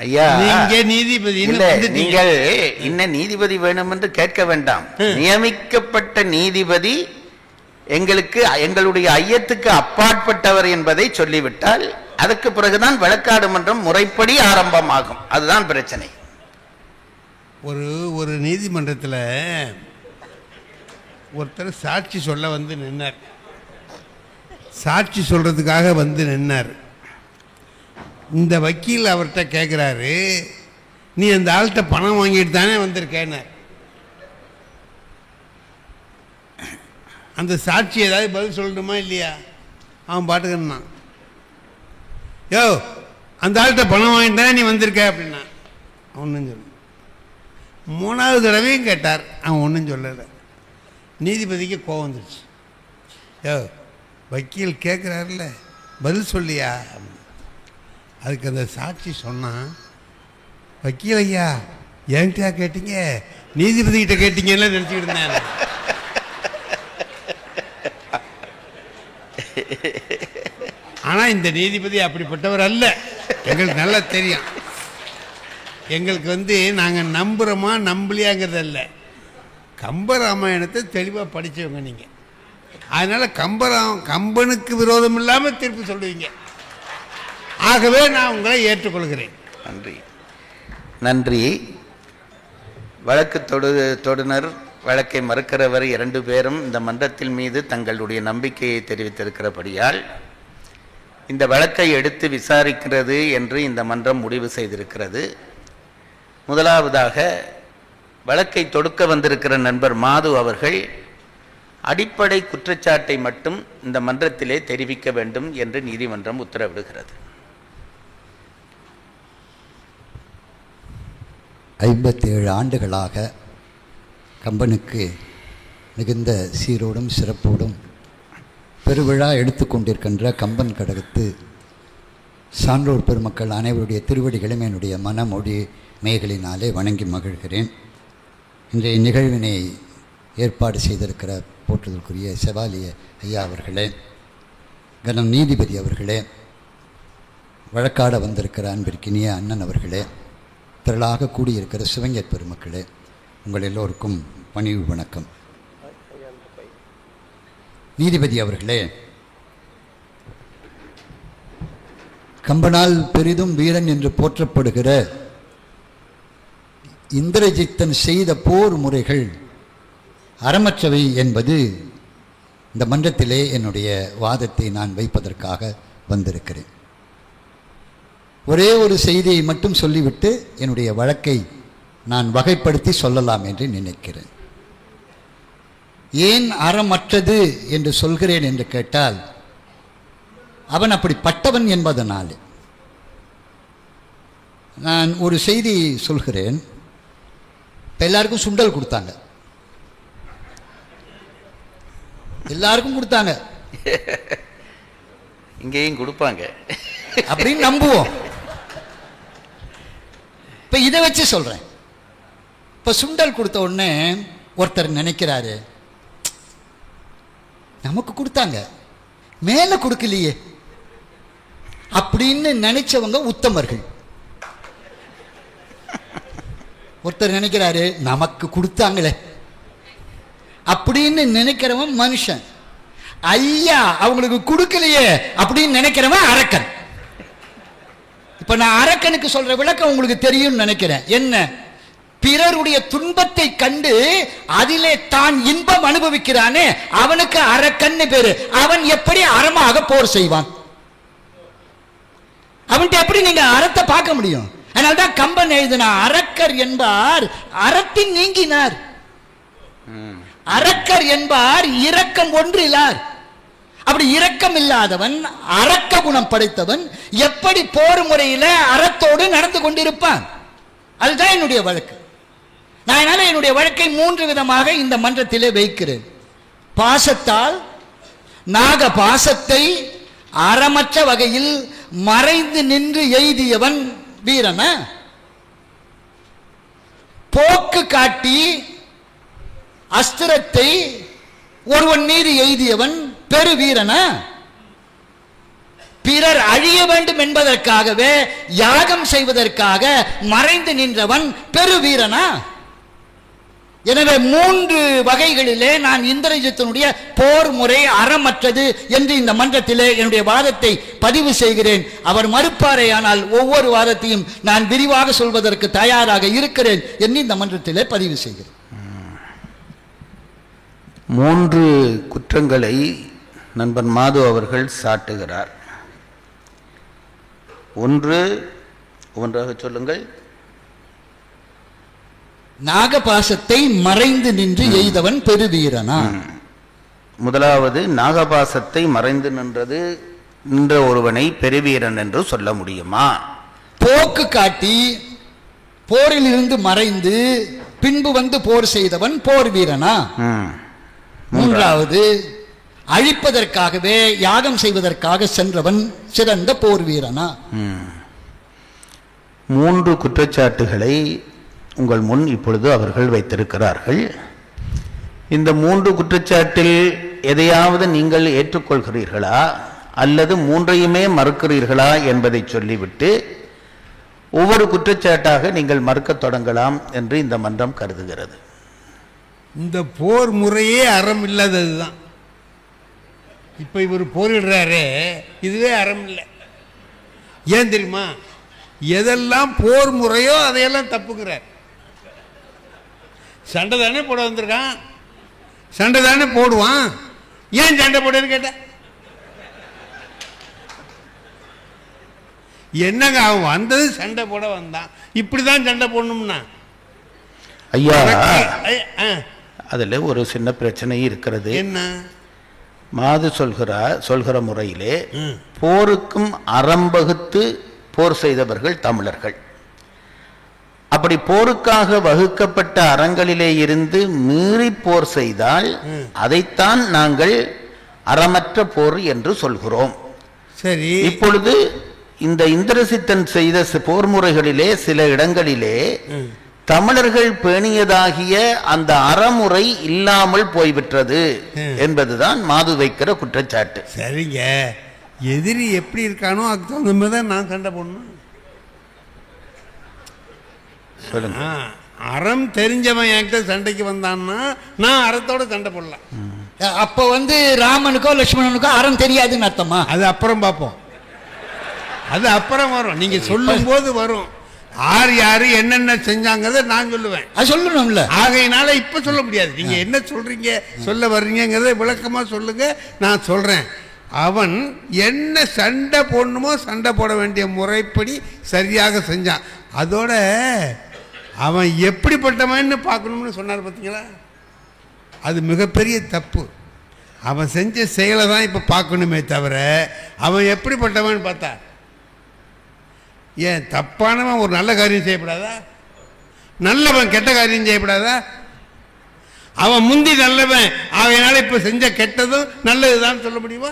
ஐயா, நீங்க நீதிபதி நீங்கள் இன்ன நீதிபதி வேணும் என்று கேட்க வேண்டாம். நியமிக்கப்பட்ட நீதிபதி எங்களுடைய ஐயத்துக்கு அப்பாற்பட்டவர் என்பதை சொல்லிவிட்டால் அதற்கு பிறகுதான் வழக்காடு மன்றம் முறைப்படி ஆரம்பமாகும். அதுதான் பிரச்சனை. ஒரு நீதிமன்றத்தில் ஒருத்தர் சாட்சி சொல்ல வந்து நின்னார். சாட்சி சொல்றதுக்காக வந்து நின்னார். இந்த வக்கீல் அவர்கிட்ட கேட்குறாரு, நீ அந்த ஆள்கிட்ட பணம் வாங்கிட்டு தானே வந்திருக்கேன்னார். அந்த சாட்சி ஏதாவது பதில் சொல்லணுமா இல்லையா? அவன் பாட்டுக்கண்ணா, யோ அந்த ஆள்கிட்ட பணம் வாங்கிட்டு தானே நீ வந்திருக்க அப்படின்னா ஒன்றும் சொல்லு. 3வது தடவையும் கேட்டார், அவன் ஒன்றும் சொல்லலை. நீதிபதிக்கு கோவம் வந்துருச்சு. யோ வக்கீல் கேட்குறாருல, பதில் சொல்லியா? அதுக்கு அந்த சாட்சி சொன்னான், வக்கீல் ஐயா என்கிட்ட கேட்டீங்க, நீதிபதிகிட்ட கேட்டீங்கன்னு நினச்சிக்கிட்டு இருந்தேன். ஆனால் இந்த நீதிபதி அப்படிப்பட்டவர் அல்ல. எங்களுக்கு நல்லா தெரியும். எங்களுக்கு நாங்கள் நம்புகிறோமா நம்பலையாங்கிறதல்ல, கம்பராமாயணத்தை தெளிவாக படித்தவங்க நீங்கள். அதனால் கம்பனுக்கு விரோதம் இல்லாமல் தீர்ப்பு சொல்லுவீங்க. ஆகவே நான் உங்களை ஏற்றுக்கொள்கிறேன். நன்றி. வழக்கு தொடுனர் வழக்கை மறுக்கிறவர் 2 பேரும் இந்த மன்றத்தின் மீது தங்களுடைய நம்பிக்கையை தெரிவித்திருக்கிறபடியால் இந்த வழக்கை எடுத்து விசாரிக்கிறது என்று இந்த மன்றம் முடிவு செய்திருக்கிறது. முதலாவதாக வழக்கை தொடுக்க வந்திருக்கிற நண்பர் மாது அவர்கள் அடிப்படை குற்றச்சாட்டை மட்டும் இந்த மன்றத்திலே தெரிவிக்க வேண்டும் என்று நீதிமன்றம் உத்தரவிடுகிறது. 57 ஆண்டுகளாக கம்பனுக்கு மிகுந்த சீரோடும் சிறப்போடும் பெருவிழா எடுத்துக்கொண்டிருக்கின்ற கம்பன் கடகத்து சான்றோர் பெருமக்கள் அனைவருடைய திருவடிகளும் என்னுடைய மனமொழி மேகலினாலே வணங்கி மகிழ்கிறேன். இன்றைய நிகழ்வினை ஏற்பாடு செய்திருக்கிற போற்றுதலுக்குரிய செவாலிய ஐயா அவர்களே, கனம் நீதிபதி அவர்களே, வழக்காட வந்திருக்கிற அன்பிற்கினிய அண்ணன் அவர்களே, திரளாக கூடியிருக்கிற சிவஞர் பெருமக்களே, உங்கள் எல்லோருக்கும் பணிவு வணக்கம். நீதிபதி அவர்களே, கம்பனால் பெரிதும் வீரன் என்று போற்றப்படுகிற இந்திரஜித்தன் செய்த போர் முறைகள் அறமற்றவை என்பது இந்த மன்றத்திலே என்னுடைய வாதத்தை நான் வைப்பதற்காக வந்திருக்கிறேன். ஒரே ஒரு செய்தியை மட்டும் சொல்லிவிட்டு என்னுடைய வழக்கை நான் வகைப்படுத்தி சொல்லலாம் என்று நினைக்கிறேன். ஏன் அறமற்றது என்று சொல்கிறேன் என்று கேட்டால், அவன் அப்படிப்பட்டவன் என்பதனாலே. நான் ஒரு செய்தி சொல்கிறேன். எல்லாருக்கும் சுண்டல் கொடுத்தாங்க, எல்லாருக்கும் கொடுத்தாங்க, இங்கேயும் கொடுப்பாங்க அப்படின்னு நம்புவோம். இப்ப இதை வச்சு சொல்றேன். இப்ப சுண்டல் கொடுத்த உடனே ஒருத்தர் நினைக்கிறாரு, நமக்கு கொடுத்தாங்க மேல கொடுக்கலையே அப்படின்னு நினைச்சவங்க உத்தமர்கள். ஒருத்தர் நினைக்கிறாரு, நமக்கு கொடுத்தாங்களே அப்படின்னு நினைக்கிறவன் மனுஷன். ஐயா அவங்களுக்கு கொடுக்கலையே அப்படின்னு நினைக்கிறவன் அரக்கன். இப்ப நான் அரக்கனுக்கு சொல்ற விளக்கம் உங்களுக்கு தெரியும் நினைக்கிறேன். என்ன? பிறருடைய துன்பத்தை கண்டு அதிலே தான் இன்பம் அனுபவிக்கிறானே அவனுக்கு அரக்கன் பேரு. அவன் எப்படி அறமாக போர் செய்வான்? அவன்கிட்ட எப்படி நீங்க அறத்தை பார்க்க முடியும்? அதனால்தான் கம்பன் எழுதினா, அரக்கர் என்பார் அறத்தின் நீங்கினார், அரக்கர் என்பார் இரக்கம் ஒன்றிலார். அப்படி இரக்கம் இல்லாதவன், அரக்க குணம் படைத்தவன் எப்படி போர் முறையில அறத்தோடு நடந்து கொண்டிருப்பான்? அதுதான் என்னுடைய வழக்கு. நான் அதனால என்னுடைய வழக்கை 3 விதமாக இந்த மன்றத்திலே வைக்கிறேன். பாசத்தால் நாக பாசத்தை அறமற்ற வகையில் மறைந்து நின்று எய்தியவன் வீரனா? போக்கு காட்டி அஸ்திரத்தை ஒருவன் மீது எய்தியவன் பெரு வீரனா? பிறர் அழிய வேண்டும் என்பதற்காகவே யாகம் செய்வதற்காக மறைந்து நின்றவன் பெரு வீரனா? எனவே 3 வகைகளிலே நான் இந்திரஜித்தனுடைய போர் முறை அறமற்றது என்று இந்த மன்றத்திலே என்னுடைய வாதத்தை பதிவு செய்கிறேன். அவர் மறுப்பாரே, ஆனால் ஒவ்வொரு வாதத்தையும் நான் விரிவாக சொல்வதற்கு தயாராக இருக்கிறேன் என்று இந்த மன்றத்திலே பதிவு செய்கிறேன். 3 குற்றங்களை நண்பன் மாது அவர்கள் சாட்டுகிறார். ஒன்றாக சொல்லுங்கள். நாகபாசத்தை மறைந்து நின்று எய்தவன் பெருவீரனா? முதலாவது, நாகபாசத்தை மறைந்து நின்ற ஒருவனை பெருவீரன் என்று சொல்ல முடியுமா? போக்கு காட்டி போரில் இருந்து மறைந்து பின்பு வந்து போர் செய்தவன் போர் வீரனா? மூன்றாவது, அழிப்பதற்காகவே யாகம் செய்வதற்காக சென்றவன் சிறந்த போர் வீரனா? 3 குற்றச்சாட்டுகளை உங்கள் முன் இப்பொழுது அவர்கள் வைத்திருக்கிறார்கள். இந்த 3 குற்றச்சாட்டில் எதையாவது நீங்கள் ஏற்றுக்கொள்கிறீர்களா அல்லது 3ஐயுமே மறுக்கிறீர்களா என்பதை சொல்லிவிட்டு ஒவ்வொரு குற்றச்சாட்டாக நீங்கள் மறுக்க தொடங்கலாம் என்று இந்த மன்றம் கருதுகிறது. இந்த போர் முறையே அறம் இல்லாதது தான். இப்போ இவர் போரிடுறாரே, இதுவே அறம் இல்லை. ஏன் தெரியுமா? எதெல்லாம் போர் முறையோ அதையெல்லாம் தப்புங்கிறார். சண்டை தானே போட வந்திருக்கான், சண்டை தானே போடுவான். ஏன் சண்டை போடுன்னு கேட்ட? என்னங்க அவன் வந்தது சண்டை போட வந்தான், இப்படிதான் சண்டை போடணும்னா? ஐயா, அதுல ஒரு சின்ன பிரச்சனை இருக்கிறது. என்ன? மாது சொல்கிற முறையிலே போருக்கும் அறம் வகுத்து போர் செய்தவர்கள் தமிழர்கள். அப்படி போருக்காக வகுக்கப்பட்ட அறங்களிலே இருந்து மீறி போர் செய்தால் அதைத்தான் நாங்கள் அறமற்ற போர் என்று சொல்கிறோம். சரி, இப்பொழுது இந்த இந்திரசித்தன் செய்த போர் முறைகளிலே சில இடங்களிலே தமிழர்கள் பேணியதாகிய அந்த அறமுறை இல்லாமல் போய்விட்டது என்பதுதான் மாது வைக்கிற குற்றச்சாட்டு. சரிங்க, எதிரி எப்படி இருக்கானோ அதுக்கு தகுந்த மாதிரி தான் நான் சண்டை போடணும். சொல்லுங்க. அறம் தெரிஞ்சவன் என்கிட்ட சண்டைக்கு வந்தான்னா நான் அறத்தோட சண்டை போடலாம். அப்ப ராமனுக்கோ லட்சுமணனுக்கோ அறம் தெரியாதுன்னு அர்த்தமா? அது அப்புறம் பார்ப்போம், அது அப்புறம் வரும். நீங்க சொல்லும் போது வரும். யாரு என்னென்ன செஞ்சாங்கிறத நான் சொல்லுவேன். அது சொல்லணும்ல. ஆகையினால இப்ப சொல்ல முடியாது. நீங்க என்ன சொல்றீங்க, சொல்ல வர்றீங்கிறத விளக்கமா சொல்லுங்க, நான் சொல்றேன். அவன் என்ன சண்டை போடணுமோ சண்டை போட வேண்டிய முறைப்படி சரியாக செஞ்சான். அதோட அவன் எப்படிப்பட்டவன்னு பார்க்கணும்னு சொன்னார் பார்த்தீங்களா? அது மிகப்பெரிய தப்பு. அவன் செஞ்ச செயலை தான் இப்போ பார்க்கணுமே தவிர அவன் எப்படிப்பட்டவன் பார்த்தா, ஏன் தப்பானவன் ஒரு நல்ல காரியம் செய்யப்படாதா? நல்லவன் கெட்ட காரியம் செய்யப்படாதா? அவன் முந்தி நல்லவன், அதனால இப்போ செஞ்ச கெட்டதும் நல்லதுதான் சொல்ல முடியுமா?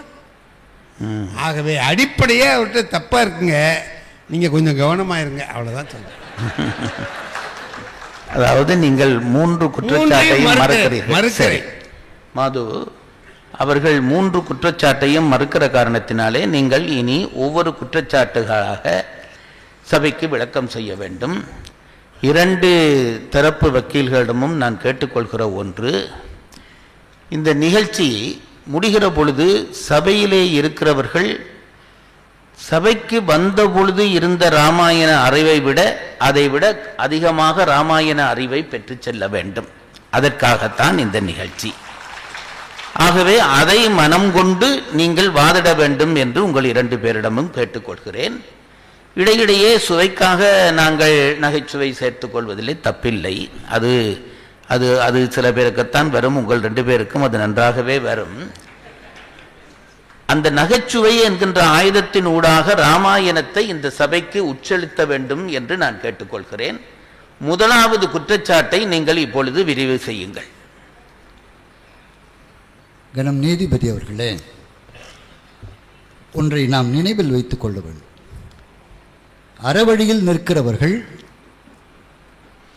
ஆகவே அடிப்படையே அவர்கிட்ட தப்பா இருக்குங்க, நீங்க கொஞ்சம் கவனமா இருங்க, அவ்வளவுதான் சொல்றேன். அதாவது நீங்கள் 3 குற்றச்சாட்டையும் மறுக்கிறீர்கள். மாது அவர்கள் 3 குற்றச்சாட்டையும் மறுக்கிற காரணத்தினாலே நீங்கள் இனி ஒவ்வொரு குற்றச்சாட்டுகளாக சபைக்கு விளக்கம் செய்ய வேண்டும். 2 தரப்பு வக்கீல்களிடமும் நான் கேட்டுக்கொள்கிற ஒன்று, இந்த நிகழ்ச்சி முடிகிற பொழுது சபையிலே இருக்கிறவர்கள் சபைக்கு வந்த பொழுது இருந்த ராமாயண அறிவை விட அதைவிட அதிகமாக ராமாயண அறிவை பெற்று செல்ல வேண்டும். அதற்காகத்தான் இந்த நிகழ்ச்சி. ஆகவே அதை மனம் கொண்டு நீங்கள் வாதிட வேண்டும் என்று உங்கள் 2 பேரிடமும் கேட்டுக்கொள்கிறேன். இடையிடையே சுவைக்காக நாங்கள் நகைச்சுவை சேர்த்துக் கொள்வதிலே தப்பில்லை. அது அது அது சில பேருக்குத்தான் வரும், உங்கள் 2 பேருக்கும் அது நன்றாகவே வரும். அந்த நகைச்சுவை என்கின்ற ஆயுதத்தின் ஊடாக ராமாயணத்தை இந்த சபைக்கு உச்சரித்த வேண்டும் என்று நான் கேட்டுக்கொள்கிறேன். முதலாவது குற்றச்சாட்டை நீங்கள் இப்பொழுது விரிவு செய்யுங்கள். கணம் நீதிபதி அவர்களே, ஒன்றை நாம் நினைவில் வைத்துக் கொள்ள வேண்டும். அறவழியில் நிற்கிறவர்கள்,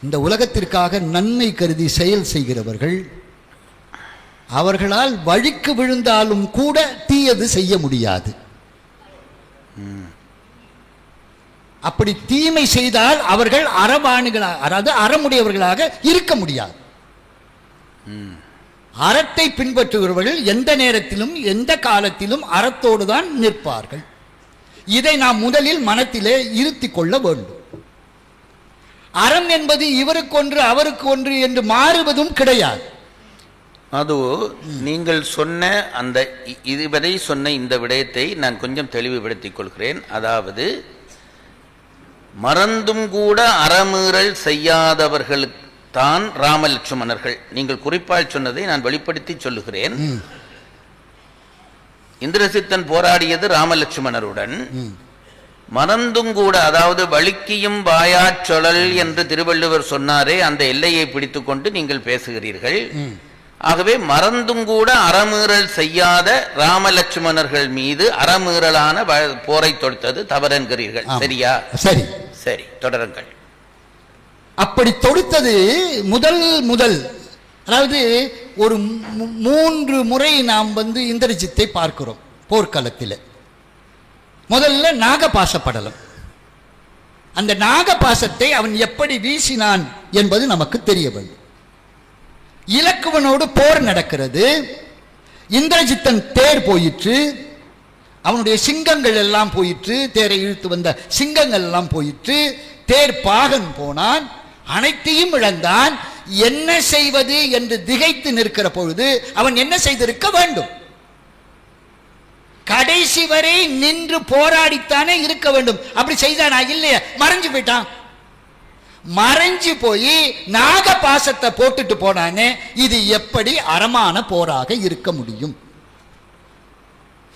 இந்த உலகத்திற்காக நன்மை கருதி செயல் செய்கிறவர்கள், அவர்களால் வழிக்கு விழுந்தாலும் கூட தீயது செய்ய முடியாது. அப்படி தீமை செய்தால் அவர்கள் அறவாணிகளாக, அதாவது அறமுடையவர்களாக இருக்க முடியாது. அறத்தை பின்பற்றுகிறவர்கள் எந்த நேரத்திலும் எந்த காலத்திலும் அறத்தோடு தான் நிற்பார்கள். இதை நாம் முதலில் மனத்திலே இருத்திக் கொள்ள வேண்டும். அறம் என்பது இவருக்கு ஒன்று அவருக்கு ஒன்று என்று மாறுவதும் கிடையாது. அது நீங்கள் சொன்ன அந்த இதுவரை சொன்ன இந்த விடயத்தை நான் கொஞ்சம் தெளிவுபடுத்திக் கொள்கிறேன். அதாவது மறந்தும் கூட அறமீறல் செய்யாதவர்களுக்கு தான் ராமலட்சுமணர்கள். நீங்கள் குறிப்பால் சொன்னதை நான் வெளிப்படுத்தி சொல்லுகிறேன். இந்திரசித்தன் போராடியது ராமலட்சுமணருடன். மறந்தும் கூட, அதாவது வழுக்கியும் வாயாச்சொழல் என்று திருவள்ளுவர் சொன்னாரே, அந்த எல்லையை பிடித்துக் கொண்டு நீங்கள் பேசுகிறீர்கள். ஆகவே மறந்தும் கூட அறமீறல் செய்யாத ராமலட்சுமணர்கள் மீது அறமீறலான போரை தொடுத்தது தவறென்கிறீர்கள். சரியா? சரி சரி, தொடருங்கள். அப்படி தொடுத்தது முதல் அதாவது ஒரு 3 முறை நாம் இந்திரஜித்தை பார்க்கிறோம் போர்க்களத்தில். முதல்ல நாகபாசப்படலம். அந்த நாகபாசத்தை அவன் எப்படி வீசினான் என்பது நமக்கு தெரிய வேண்டும். இலக்குவனோடு போர் நடக்கிறது. இந்திரஜித்தன் தேர் போயிற்று, அவனுடைய சிங்கங்கள் எல்லாம் போயிற்று, தேரை இழுத்து வந்த சிங்கங்கள் எல்லாம் போயிற்று, தேர் பாகன் போனான், அனைத்தையும் இழந்தான். என்ன செய்வது என்று திகைத்து நிற்கிற பொழுது அவன் என்ன செய்திருக்க வேண்டும்? கடைசி வரை நின்று போராடித்தானே இருக்க வேண்டும். அப்படி செய்தானா? இல்லையா, மறைஞ்சு போயிட்டான். மறைஞ்சு போய் நாக பாசத்தை போட்டுட்டு போனானே, இது எப்படி அறமான போராக இருக்க முடியும்?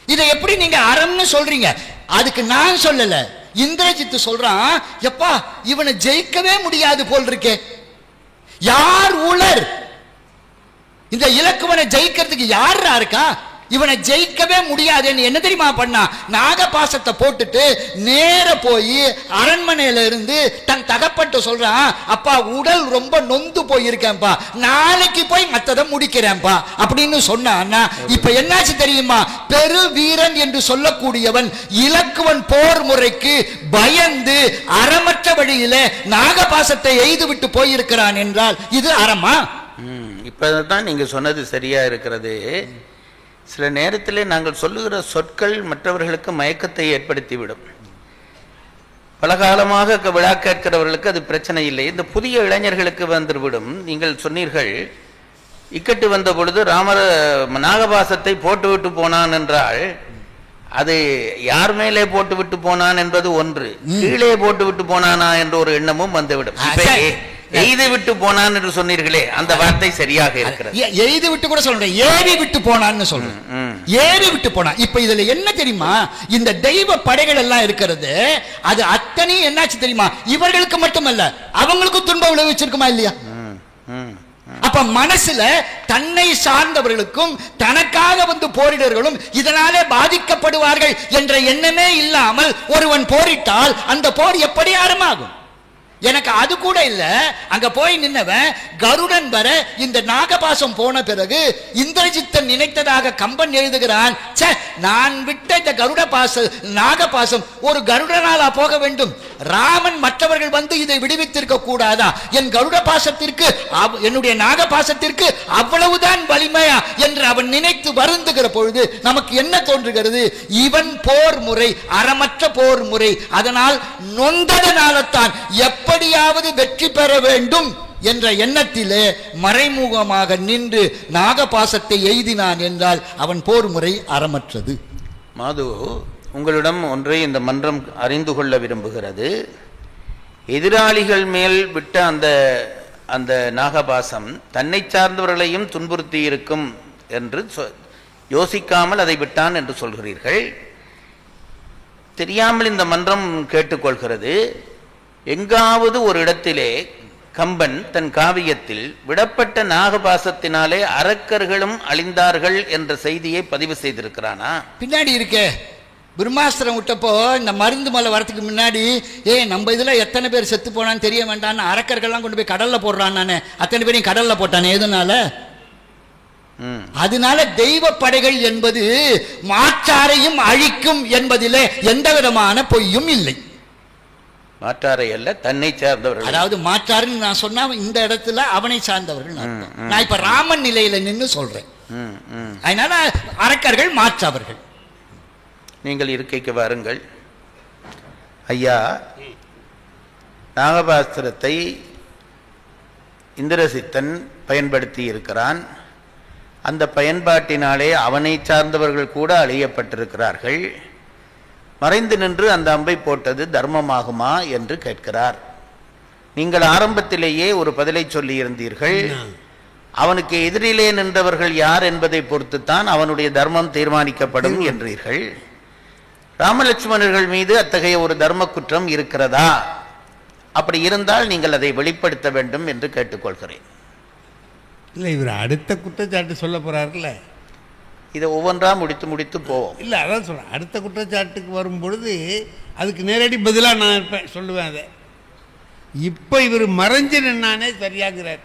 இதை எப்படி நீங்க அறம்னு சொல்றீங்க? அதுக்கு நான் சொல்லல, இந்திரஜித்து சொல்றான், எப்பா இவனை ஜெயிக்கவே முடியாது போல் இருக்கே. யார் உளர்? இந்த இலக்குவனை ஜெயிக்கிறதுக்கு யாரா இருக்கா? இவனை ஜெயிக்கவே முடியாதுன்னு என்ன தெரியுமா பண்ணா? நாகபாசத்தை போட்டுட்டு நேர போய் அரண்மனையில இருந்து தன் தகப்பட்டு சொல்றான், அப்பா உடல் ரொம்ப நொந்து போயிருக்கேன்பா, நாளைக்கு போய் மத்ததை முடிக்கிறேன்பா அப்படின்னு சொன்னான்னா, இப்ப என்னாச்சு தெரியுமா? பெரு வீரன் என்று சொல்லக்கூடியவன் இலக்குவன் போர் முறைக்கு பயந்து அறமற்ற வழியில நாகபாசத்தை எய்து விட்டு போயிருக்கிறான் என்றால் இது அறமா? இப்பதான் நீங்க சொன்னது சரியா இருக்கிறது. சில நேரத்தில் நாங்கள் சொல்லுகிற சொற்கள் மற்றவர்களுக்கு மயக்கத்தை ஏற்படுத்திவிடும். பல காலமாக விழா கேட்கிறவர்களுக்கு அது பிரச்சனை இல்லை, இந்த புதிய இளைஞர்களுக்கு வந்துவிடும். நீங்கள் சொன்னீர்கள், இக்கட்டு வந்த பொழுது ராமர் நாகபாசத்தை போட்டுவிட்டு போனான் என்றால், அது யார் மேலே போட்டுவிட்டு போனான் என்பது ஒன்று, கீழே போட்டுவிட்டு போனானா என்ற ஒரு எண்ணமும் வந்துவிடும். எய்து விட்டு போனான் என்று சொன்னீர்களே, அந்த வார்த்தை சரியாக இருக்கிறது. எய்து விட்டு கூட சொல்றேன், ஏறி விட்டு போனான்னு சொல்றேன். ஏறி விட்டு போனா. இப்ப இதுல என்ன தெரியுமா? இந்த தெய்வ படைகள் எல்லாம் இருக்கிறது, அது அத்தனை என்னாச்சு தெரியுமா? இவர்களுக்கு மட்டுமல்ல, அவங்களுக்கும் துன்பம் விளைவிச்சிருக்குமா இல்லையா? அப்ப மனசுல தன்னை சார்ந்தவர்களுக்கும் தனக்காக வந்து போரிடர்களும் இதனாலே பாதிக்கப்படுவார்கள் என்ற எண்ணமே இல்லாமல் ஒருவன் போரிட்டால் அந்த போர் எப்படி ஆரம்பமாகும்? எனக்கு அது கூட இல்ல. அங்க போய் நின்னவன் கருடன் வர இந்த நாகபாசம் போன பிறகு இந்திரஜித்தன் நினைத்ததாக கம்பன் எழுதுகிறான், நான் விட்ட இந்த கருட பாச நாகபாசம் ஒரு கருடனாலா போக வேண்டும்? ராமன் மற்றவர்கள் வந்து இதை விடுவித்திருக்க கூடாதா? என் கருட பாசத்திற்கு என்னுடைய நாகபாசத்திற்கு அவ்வளவுதான் வலிமையா என்று அவன் நினைத்து வருந்துகிற பொழுது நமக்கு என்ன தோன்றுகிறது? இவன் போர் முறை அறமற்ற போர் முறை, அதனால் நொந்ததனால்தான் எப்படியாவது வெற்றி பெற வேண்டும் என்ற எண்ணத்திலே மறைமுகமாக நின்று நாகபாசத்தை எய்தினான் என்றால் அவன் போர் முறை அறமற்றது. மாது, உங்களிடம் ஒன்றை இந்த மன்றம் அறிந்து கொள்ள விரும்புகிறது. எதிராளிகள் மேல் விட்ட அந்த நாகபாசம் தன்னை சார்ந்தவர்களையும் துன்புறுத்தி இருக்கும் என்று யோசிக்காமல் அதை விட்டான் என்று சொல்கிறீர்கள். தெரியாமல் இந்த மன்றம் கேட்டுக்கொள்கிறது, எங்காவது ஒரு இடத்திலே கம்பன் தன் காவியத்தில் விடப்பட்ட நாகபாசத்தினாலே அரக்கர்களும் அழிந்தார்கள் என்ற செய்தியை பதிவு செய்திருக்கிறானா? பின்னாடி இருக்கே, பிரம்மாஸ்திரம் விட்டப்போ இந்த மருந்து மலை வரத்துக்கு முன்னாடி, நம்ம இதுல எத்தனை பேர் செத்து போனான்னு தெரிய வேண்டான்னு அரக்கர்கள்லாம் கொண்டு போய் கடல்ல போடுறான். நானே அத்தனை பேரையும் கடல்ல போட்டானே, எதனால? அதனால தெய்வ படைகள் என்பது மாற்றாரையும் அழிக்கும் என்பதிலே எந்த விதமான பொய்யும் இல்லை. மாற்றாரை அல்ல, தன்னை சார்ந்தவர்கள். அதாவது மாற்றாருன்னு நான் சொன்னா இந்த இடத்துல அவனை சார்ந்தவர்கள். நான் இப்ப ராமன் நிலையில நின்று சொல்றேன். அதனால அரக்கர்கள் மாற்றவர்கள். நீங்கள் இருக்கைக்கு வாருங்கள். ஐயா, நாகபாஸ்திரத்தை இந்திரசித்தன் பயன்படுத்தி இருக்கிறான். அந்த பயன்பாட்டினாலே அவனை சார்ந்தவர்கள் கூட அழியப்பட்டிருக்கிறார்கள். மறைந்து நின்று அந்த அம்பை போட்டது தர்மமாகுமா என்று கேட்கிறார். நீங்கள் ஆரம்பத்திலேயே ஒரு பதிலை சொல்லி இருந்தீர்கள், அவனுக்கு எதிரிலே நின்றவர்கள் யார் என்பதை பொறுத்துத்தான் அவனுடைய தர்மம் தீர்மானிக்கப்படும் என்றீர்கள். ராமலட்சுமணர்கள் மீது அத்தகைய ஒரு தர்ம குற்றம் இருக்கிறதா? அப்படி இருந்தால் நீங்கள் அதை வெளிப்படுத்த வேண்டும் என்று கேட்டுக்கொள்கிறேன். இல்லை, இவர் அடுத்த குற்றச்சாட்டு சொல்ல போறாருல்ல, இதை ஒவ்வொன்றா முடித்து போவோம். இல்லை, அதான் சொல்கிறேன், அடுத்த குற்றச்சாட்டுக்கு வரும் பொழுது அதுக்கு நேரடி பதிலாக நான் இருப்பேன், சொல்லுவேன் அதை. இப்போ இவர் மறைஞ்சு நின்னானே சரியாகிறார்.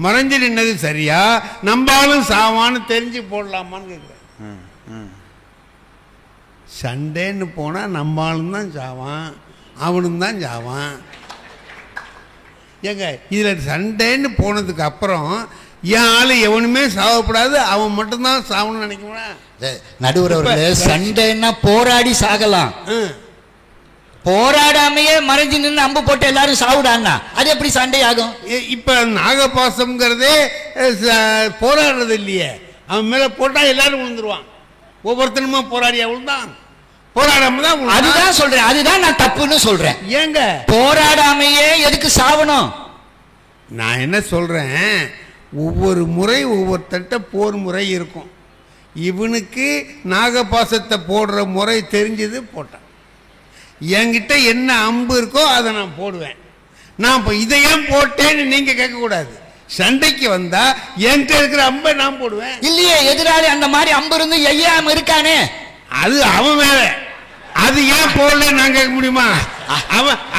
மறைஞ்சு நின்னது சரியா, நம்பாலும் சாவான்னு தெரிஞ்சு போடலாமான்னு கேட்குறேன். சண்டேன்னு போனால் நம்பாலும் தான் சாவான், அவனும் தான் சாவான். ஏங்க, இதில் சண்டேன்னு போனதுக்கு அப்புறம் என் ஆளு எவனுமே சாவப்படாது, அவன் மட்டும்தான் சாவணும்னு நினைக்கணும். நடுவர் அவர்களே, சண்டைன்னா போராடி சாகலாம், போராடாமையே மறைஞ்சு நின்று அம்பு போட்டு எல்லாரும் சாவுடான்னா அது எப்படி சண்டை ஆகும்? இப்ப நாகபாசம்ங்கிறதே போராடுறது இல்லையே. அவன் மேல போட்டா எல்லாரும் விழுந்துருவான். ஒவ்வொருத்தனுமா போராடியா விழுந்தான்? போராடாம தான். அதுதான் சொல்றேன், அதுதான் நான் தப்புன்னு சொல்றேன். ஏங்க போராடாமையே எதுக்கு சாவணும்? நான் என்ன சொல்றேன், ஒவ்வொரு முறை ஒவ்வொருத்தட்ட போர் முறை இருக்கும். இவனுக்கு நாகபாசத்தை போடுற முறை தெரிஞ்சது போட்டான். என்கிட்ட என்ன அம்பு இருக்கோ அதை நான் போடுவேன். நான் இப்போ இதை ஏன் போட்டேன்னு நீங்க கேட்கக்கூடாது. சண்டைக்கு வந்தா என்கிட்ட இருக்கிற அம்பை நான் போடுவேன். இல்லையே, எதிராளி அந்த மாதிரி அம்பு இருந்து எய்யாம இருக்கானே, அது அவன் மேல. அது ஏன் போடல நான் கேட்க முடியுமா?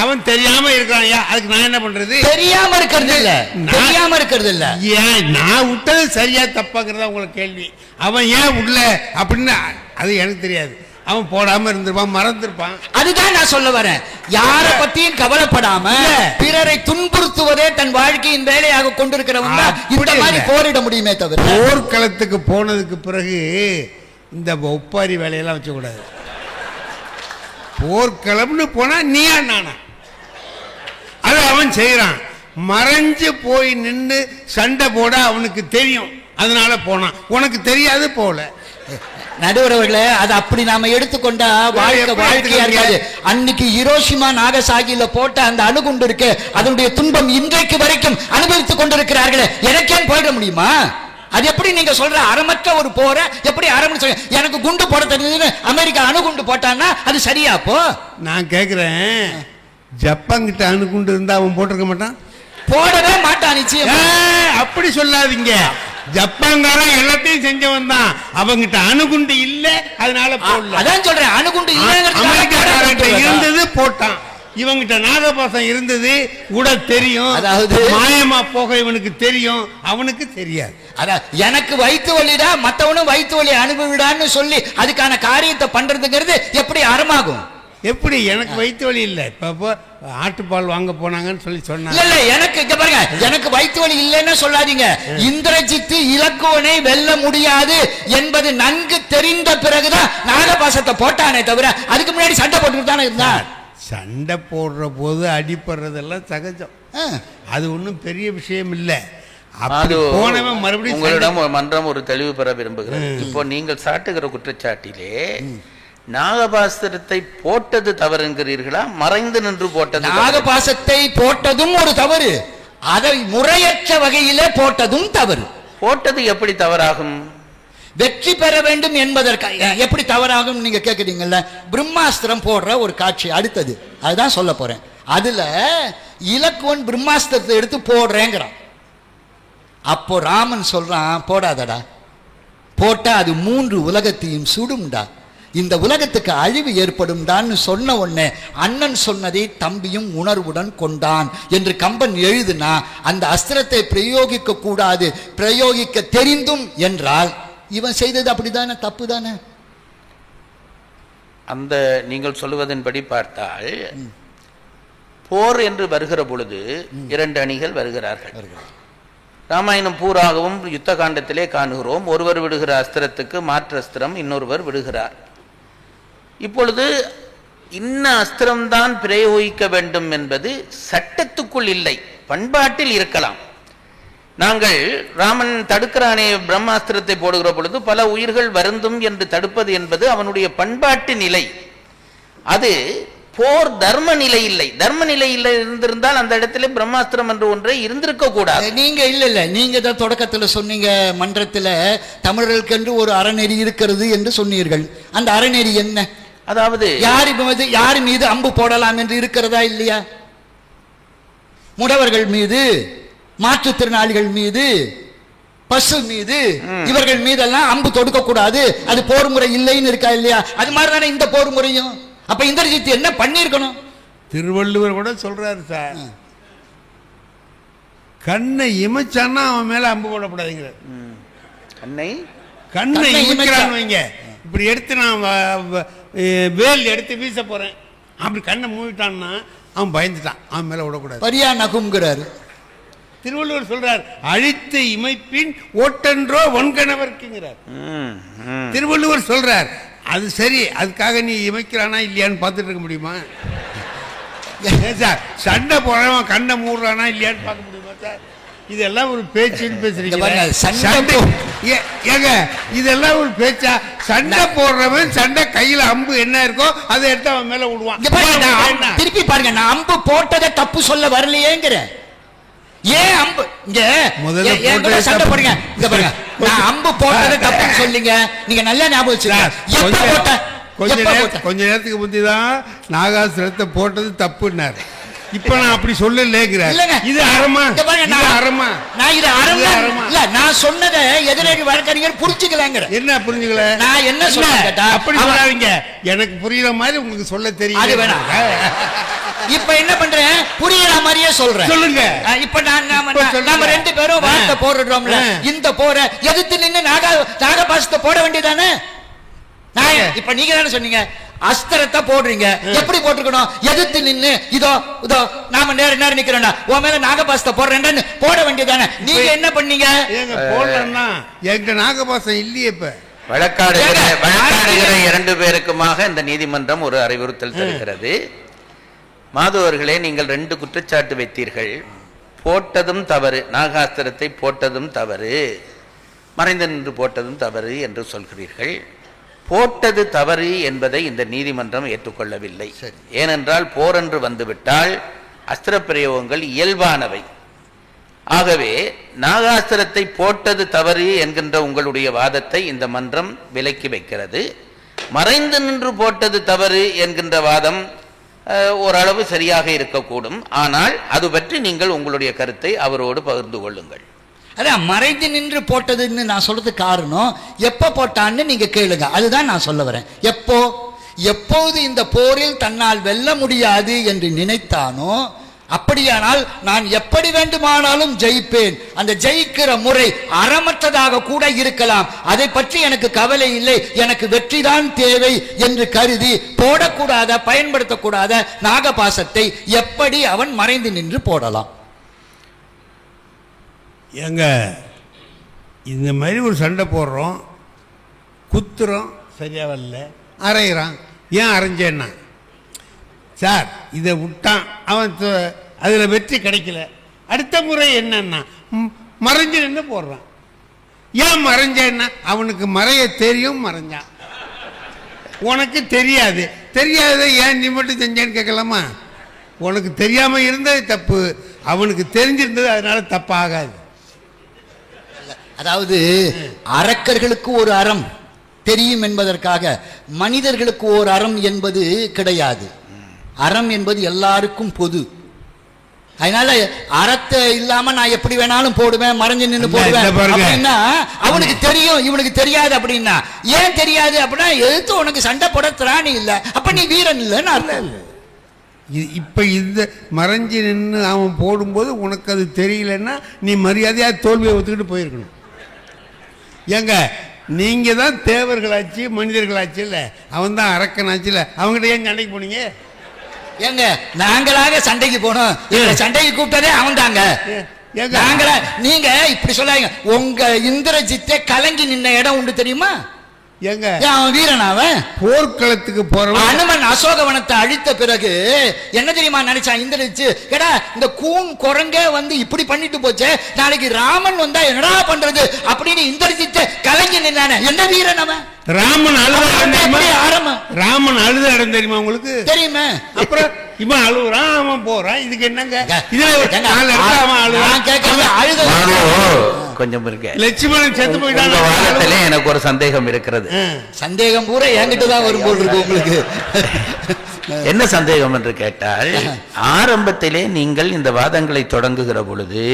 அவன் தெரியாம இருக்கான். அதுக்கு நான் என்ன பண்றது? தெரியாம இருக்கிறது இல்ல, தெரியாம இருக்கிறது இல்ல. ஏன் நான் விட்டது சரியா தப்பாங்கிறதா உங்களுக்கு கேள்வி. அவன் ஏன் விடல அப்படின்னு அது எனக்கு தெரியாது. அவன் போடாம இருந்திருப்பான், மறந்துருப்பான். அதுதான் நான் சொல்ல வரேன். யார பத்தியும் கவலைப்படாம பிறரை துன்புறுத்துவதே தன் வாழ்க்கையின் வேலையாக கொண்டிருக்கிறவங்க இந்த மாதிரி போரிட முடியுமே தவிர, போர்க்களத்துக்கு போனதுக்கு பிறகு இந்த ஒப்பாரி வேலையெல்லாம் வச்சக்கூடாது. போர்க்களம்னு போனா நீயா நானா அது அவன் செய்யறான். மறைஞ்சு போய் நின்று சண்டை போட அவனுக்கு தெரியும், அதனால போனான். உனக்கு தெரியாது, போல. நடுவரவர்களே, அது அப்படி நாம எடுத்துக்கொண்டா வாழ்க்கையா இருக்காது. அன்னைக்கு ஹிரோஷிமா நாகசாகில போட்ட அந்த அணுகுண்டு இருக்கு, அதனுடைய துன்பம் இன்றைக்கு வரைக்கும் அனுபவித்துக் கொண்டிருக்கிறார்களே, எனக்கேன் போயிட முடியுமா? அது எப்படி நீங்க சொல்ற அறமற்ற ஒரு போற எப்படி ஆரம்பிச்சு? எனக்கு குண்டு போட தெரிஞ்சதுன்னு அமெரிக்கா அணுகுண்டு போட்டான்னா அது சரியா? போ நான் கேக்குறேன், ஜப்பான் கிட்ட அணுகுண்டு இருந்தா அவன் போட்டிருக்க மாட்டான்? போடவே மாட்டான் நிச்சயம். அப்படி சொல்லாதீங்க. ஜப்பான்காரன் எல்லாத்தையும் செஞ்சவன் தான். அவங்கிட்ட அணுகுண்டு இல்ல, அதனால போடல. அதான் சொல்றேன், அணுகுண்டு அமெரிக்காரன் இருந்தது போட்டான். இவங்கிட்ட நாகபாசம் இருந்தது கூட தெரியும். அதாவது மாயமா போக இவனுக்கு தெரியும், அவனுக்கு தெரியாது. அதான் எனக்கு வயிற்று வலிடா, மத்தவனும் வயிற்று வலி அனுபவிடான்னு சொல்லி அதுக்கான காரியத்தை பண்றதுங்கிறது எப்படி அறமாகும்? எப்படி? எனக்கு வயிற்று வலி இல்லை. இப்போ ஆட்டுப்பால் வாங்க போனாங்கன்னு சொல்லி சொன்னாங்க. இல்ல எனக்கு இங்க பாருங்க, எனக்கு வயிற்று வலி இல்லைன்னு சொல்லாதீங்க. இந்திரஜித்து இலக்குவனை வெல்ல முடியாது என்பது நன்கு தெரிந்த பிறகுதான் நாகபாசத்தை போட்டானே தவிர அதுக்கு முன்னாடி சண்டை போட்டுக்கிட்டு தானே இருந்தான். சண்டை போடுற போது அடிப்படுறதெல்லாம் சகஜம், அது ஒன்றும் பெரிய விஷயம் இல்லை. போனவன் மறுபடியும் உங்களிடம் மன்றம் ஒரு தெளிவு பெற விரும்புகிறேன். இப்போ நீங்கள் சாட்டுகிற குற்றச்சாட்டிலே நாகபாசத்தை போட்டது தவறு என்கிறீர்களா, மறைந்து நின்று போட்டது? நாகபாசத்தை போட்டதும் ஒரு தவறு, அதை முறையற்ற வகையிலே போட்டதும் தவறு. போட்டது எப்படி தவறாகும்? வெற்றி பெற வேண்டும் என்பதற்காக எப்படி தவறாகும் நீங்க கேக்குறீங்கல்ல. பிரம்மாஸ்திரம் போடுற ஒரு காட்சி அடுத்தது, அதுதான் சொல்ல போறேன். அதுல இலக்குவன் பிரம்மாஸ்திரத்தை எடுத்து போடுறேங்கிறான். அப்போ ராமன் சொல்றான், போடாதடா, போட்டா அது 3 உலகத்தையும் சுடும்டா, இந்த உலகத்துக்கு அழிவு ஏற்படும்டான்னு சொன்ன உடனே அண்ணன் சொன்னதை தம்பியும் உணர்வுடன் கொண்டான் என்று கம்பன் எழுதுனா, அந்த அஸ்திரத்தை பிரயோகிக்க கூடாது, பிரயோகிக்க தெரிந்தும் என்றால் இவன் செய்தது அப்படிதானே, தப்பு தானே? அந்த நீங்கள் சொல்லுவதன்படி பார்த்தால் போர் என்று வருகிற பொழுது 2 அணிகள் வருகிறார்கள். ராமாயணம் பூராகவும் யுத்த காண்டத்திலே காணுகிறோம். ஒருவர் விடுகிற அஸ்திரத்துக்கு மாற்று அஸ்திரம் இன்னொருவர் விடுகிறார். இப்பொழுது இன்ன அஸ்திரம்தான் பிரயோகிக்க வேண்டும் என்பது சட்டத்துக்குள் இல்லை, பண்பாட்டில் இருக்கலாம். நாங்கள் ராமன் தடுக்கிறானே பிரம்மாஸ்திரத்தை போடுகிற பொழுது பல உயிர்கள் வருந்தும் என்று தடுப்பது என்பது அவனுடைய பண்பாட்டு நிலை. அது போர் தர்ம நிலை இல்லை. தர்ம நிலையில் இருந்திருந்தால் அந்த இடத்துல பிரம்மாஸ்திரம் என்று ஒன்றை இருந்திருக்க கூடாது. நீங்க இல்ல நீங்க தான் தொடக்கத்துல சொன்னீங்க, மன்றத்துல தமிழர்களுக்கு என்று ஒரு அறநெறி இருக்கிறது என்று சொன்னீர்கள். அந்த அறநெறி என்ன? அதாவது யார் மீது அம்பு போடலாம் என்று இருக்கிறதா இல்லையா? முடவர்கள் மீது, மாற்றுத்திறனாளிகள் மீது, பசு மீது, இவர்கள் மீதெல்லாம் அம்பு தொடுக்க கூடாது, அது போர் முறை இல்லைன்னு இருக்கா இல்லையா? அது மாதிரி தானே இந்த போர் முறையும். அப்ப இந்திரஜித் என்ன பண்ணிருக்கணும்? திருவள்ளுவர் கூட சொல்றாரு சார், கண்ணை இமைச்சான்னா அவன் மேல அம்பு போடக்கூடாதுங்கிற. கண்ணை இமைக்கிறான் வைங்க, இப்படி எடுத்து நான் வேல் எடுத்து வீச போறேன், அப்படி கண்ணை மூடிட்டான்னா அவன் பயந்துட்டான், அவன் மேல விடக்கூடாது. பரியா நகும்ங்கிறாரு திருவள்ளுவர். சொல்றார், அழித்து இமைப்பின் ஓட்டன்றோ ஒன்கணவர்க்குங்கிறார் திருவள்ளுவர் சொல்றார். அது சரி, அதுக்காக நீ இமைக்கிறானா இல்லையான்னு பார்த்துட்டு இருக்க முடியுமா? சார் சண்டை போடுறவன் கண்ணை மூடுறானா இல்லையான்னு பார்க்க முடியுமா சார்? இதெல்லாம் ஒரு பேச்சுன்னு பேசுறீங்க. ஏங்க இதெல்லாம் ஒரு பேச்சா? சண்டை போடுறவன் சண்டை கையில அம்பு என்ன இருக்கோ அதை எடுத்து அவன் மேல விடுவான். திருப்பி பாருங்க, நான் அம்பு போட்டதை தப்பு சொல்ல வரலையேங்கிற. ஏன் அம்பு இங்க முதல்ல சண்டை போடுங்க. இங்க பாருங்க, நான் அம்பு போட்டதை தப்புன்னு சொல்லிங்க. நீங்க நல்லா ஞாபகம் வச்சுக்கோங்க. கொஞ்ச நேரத்துக்கு முந்திதான் நாகாசுரத்தை போட்டது தப்புன்னாரு. இப்ப நான் அப்படி சொல்லலேங்கிறேன். இது அறமா? அறமா? நான் இது அறமா இல்ல, நான் சொன்னதை எதிரடி வழக்கறிஞர் புரிஞ்சுக்கலங்கிற. என்ன புரிஞ்சுக்கல? நான் என்ன சொல்றேன் அப்படி சொல்லாதீங்க. எனக்கு புரியுற மாதிரி உங்களுக்கு சொல்ல தெரியும். அது வேணாம். இப்ப என்ன பண்றேன், புரியுற மாதிரியே சொல்றேன். சொல்லுங்க. இப்ப நாம ரெண்டு பேரும் வார்த்தை போடுறோம்ல, இந்த போற எதிர்த்து நின்று நாகபாசத்தை போட வேண்டியதானே? இப்ப நீங்க தானே சொன்னீங்க அஸ்திரத்தை போடுறீங்க. எப்படி போட்டுக்கணும்? எதிர்த்து நின்று இதோ இதோ நாம நேரம் நிக்கிறோம்னா உன் மேல நாகபாசத்தை போடுறேன்னு போட வேண்டியதானே? நீங்க என்ன பண்ணீங்க? போடலன்னா எங்க நாகபாசம் இல்லையே. இப்ப வழக்காடுகிற இரண்டு பேருக்குமாக இந்த நீதிமன்றம் ஒரு அறிவுறுத்தல் தருகிறது. மாதவர்களே, நீங்கள் 2 குற்றச்சாட்டு வைத்தீர்கள். போட்டதும் தவறு, நாகாஸ்திரத்தை போட்டதும் தவறு, மறைந்து நின்று போட்டதும் தவறு என்று சொல்கிறீர்கள். போட்டது தவறு என்பதை இந்த நீதிமன்றம் ஏற்றுக்கொள்ளவில்லை. ஏனென்றால் போரென்று வந்துவிட்டால் அஸ்திர பிரயோகங்கள் இயல்பானவை. ஆகவே நாகாஸ்திரத்தை போட்டது தவறு என்கின்ற உங்களுடைய வாதத்தை இந்த மன்றம் விலக்கி வைக்கிறது. மறைந்து நின்று போட்டது தவறு என்கின்ற வாதம் ஓரளவு சரியாக இருக்கக்கூடும். ஆனால் அது பற்றி நீங்கள் உங்களுடைய கருத்தை அவரோடு பகிர்ந்து கொள்ளுங்கள். அதான் மறைந்து நின்று போட்டதுன்னு நான் சொல்றது காரணம், எப்ப போட்டான்னு நீங்க கேளுங்க. அதுதான் நான் சொல்ல வரேன். எப்போது இந்த போரில் தன்னால் வெல்ல முடியாது என்று நினைத்தானோ, அப்படியானால் நான் எப்படி வேண்டுமானாலும் ஜெயிப்பேன், அந்த ஜெயிக்கிற முறை அறமற்றதாக கூட இருக்கலாம், அதை பற்றி எனக்கு கவலை இல்லை, எனக்கு வெற்றிதான் தேவை என்று கருதி போடக்கூடாத பயன்படுத்தக்கூடாத நாகபாசத்தை எப்படி அவன் மறைந்து நின்று போடலாம்? ஏங்க இந்த மாதிரி ஒரு சண்டை போடுறோம், குத்துறோம், சரியா வரல, அரைகிறான். ஏன் அரைஞ்சேன்னா சார் இதை விட்டான், அவன் அதில் வெற்றி கிடைக்கல, அடுத்த முறை என்னன்னா மறைஞ்சு நின்று போடுறான். ஏன் மறைஞ்சேன்னா அவனுக்கு மறைய தெரியும், மறைஞ்சான். உனக்கு தெரியாது, தெரியாத ஏன் நீ மட்டும் செஞ்சேன்னு கேட்கலாமா? உனக்கு தெரியாமல் இருந்தது தப்பு, அவனுக்கு தெரிஞ்சிருந்தது அதனால தப்பாகாது. அதாவது அரக்கர்களுக்கு ஒரு அறம் தெரியும் என்பதற்காக மனிதர்களுக்கு ஒரு அறம் என்பது கிடையாது. அறம் என்பது எல்லாருக்கும் பொது. அதனால அறத்தை இல்லாம நான் எப்படி வேணாலும் போடுவேன், மறைஞ்சு நின்று போடுவேன் அப்படின்னா அவனுக்கு தெரியும், இவனுக்கு தெரியாது. அப்படின்னா ஏன் தெரியாது அப்படின்னா எதுக்கு உனக்கு சண்டை போட திராணி இல்லை, அப்ப நீ வீரன் இல்லைன்னு அர்த்தம் இல்லை. இப்போ இந்த மறைஞ்சு நின்று அவன் போடும்போது உனக்கு அது தெரியலன்னா நீ மரியாதையாக தோல்வியை ஒத்துக்கிட்டு போயிருக்கணும். ஏங்க நீங்கள் தான் தேவர்களாச்சு மனிதர்களாச்சு இல்லை, அவன் தான் அரக்கனாச்சு இல்லை, அவங்ககிட்ட ஏன் சண்டைக்கு போனீங்க? ஏங்க நாங்களாக சண்டைக்கு போனோம், சண்டைக்கு கூப்பிட்டதே அவன் தாங்க. நாங்களா நீங்க இப்படி சொல்லாங்க. உங்க இந்திரஜித்தை கலங்கி நின்ன இடம் உண்டு தெரியுமா? எங்க அவன் வீரன், அவன் போர்க்களத்துக்கு போறவன். அனுமன் அசோகவனத்தை அழித்த பிறகு என்ன தெரியுமா நினைச்சான் இந்திரஜித்து? கேடா இந்த கூன் குரங்க வந்து இப்படி பண்ணிட்டு போச்சு, நாளைக்கு ராமன் வந்தா என்னடா பண்றது அப்படின்னு இந்திரஜித்தை கலங்கி நின்னானே, என்ன வீரன் அவன்? ராமன் அழுத இடம் தெரியுமா உங்களுக்கு? தெரியுமே. அப்புறம் இவன் அழுகுறான், அவன் போறான், இதுக்கு என்னங்க? கொஞ்சம் இருக்கு. லட்சுமணன் செத்து போயிட்டாங்க. எனக்கு ஒரு சந்தேகம் இருக்கிறது. சந்தேகம் பூரா என்கிட்ட தான் வரும் போல் இருக்கு உங்களுக்கு. என்ன சந்தேகம் என்று கேட்டால், ஆரம்பத்திலே நீங்கள் இந்த வாதங்களை தொடங்குகிற பொழுது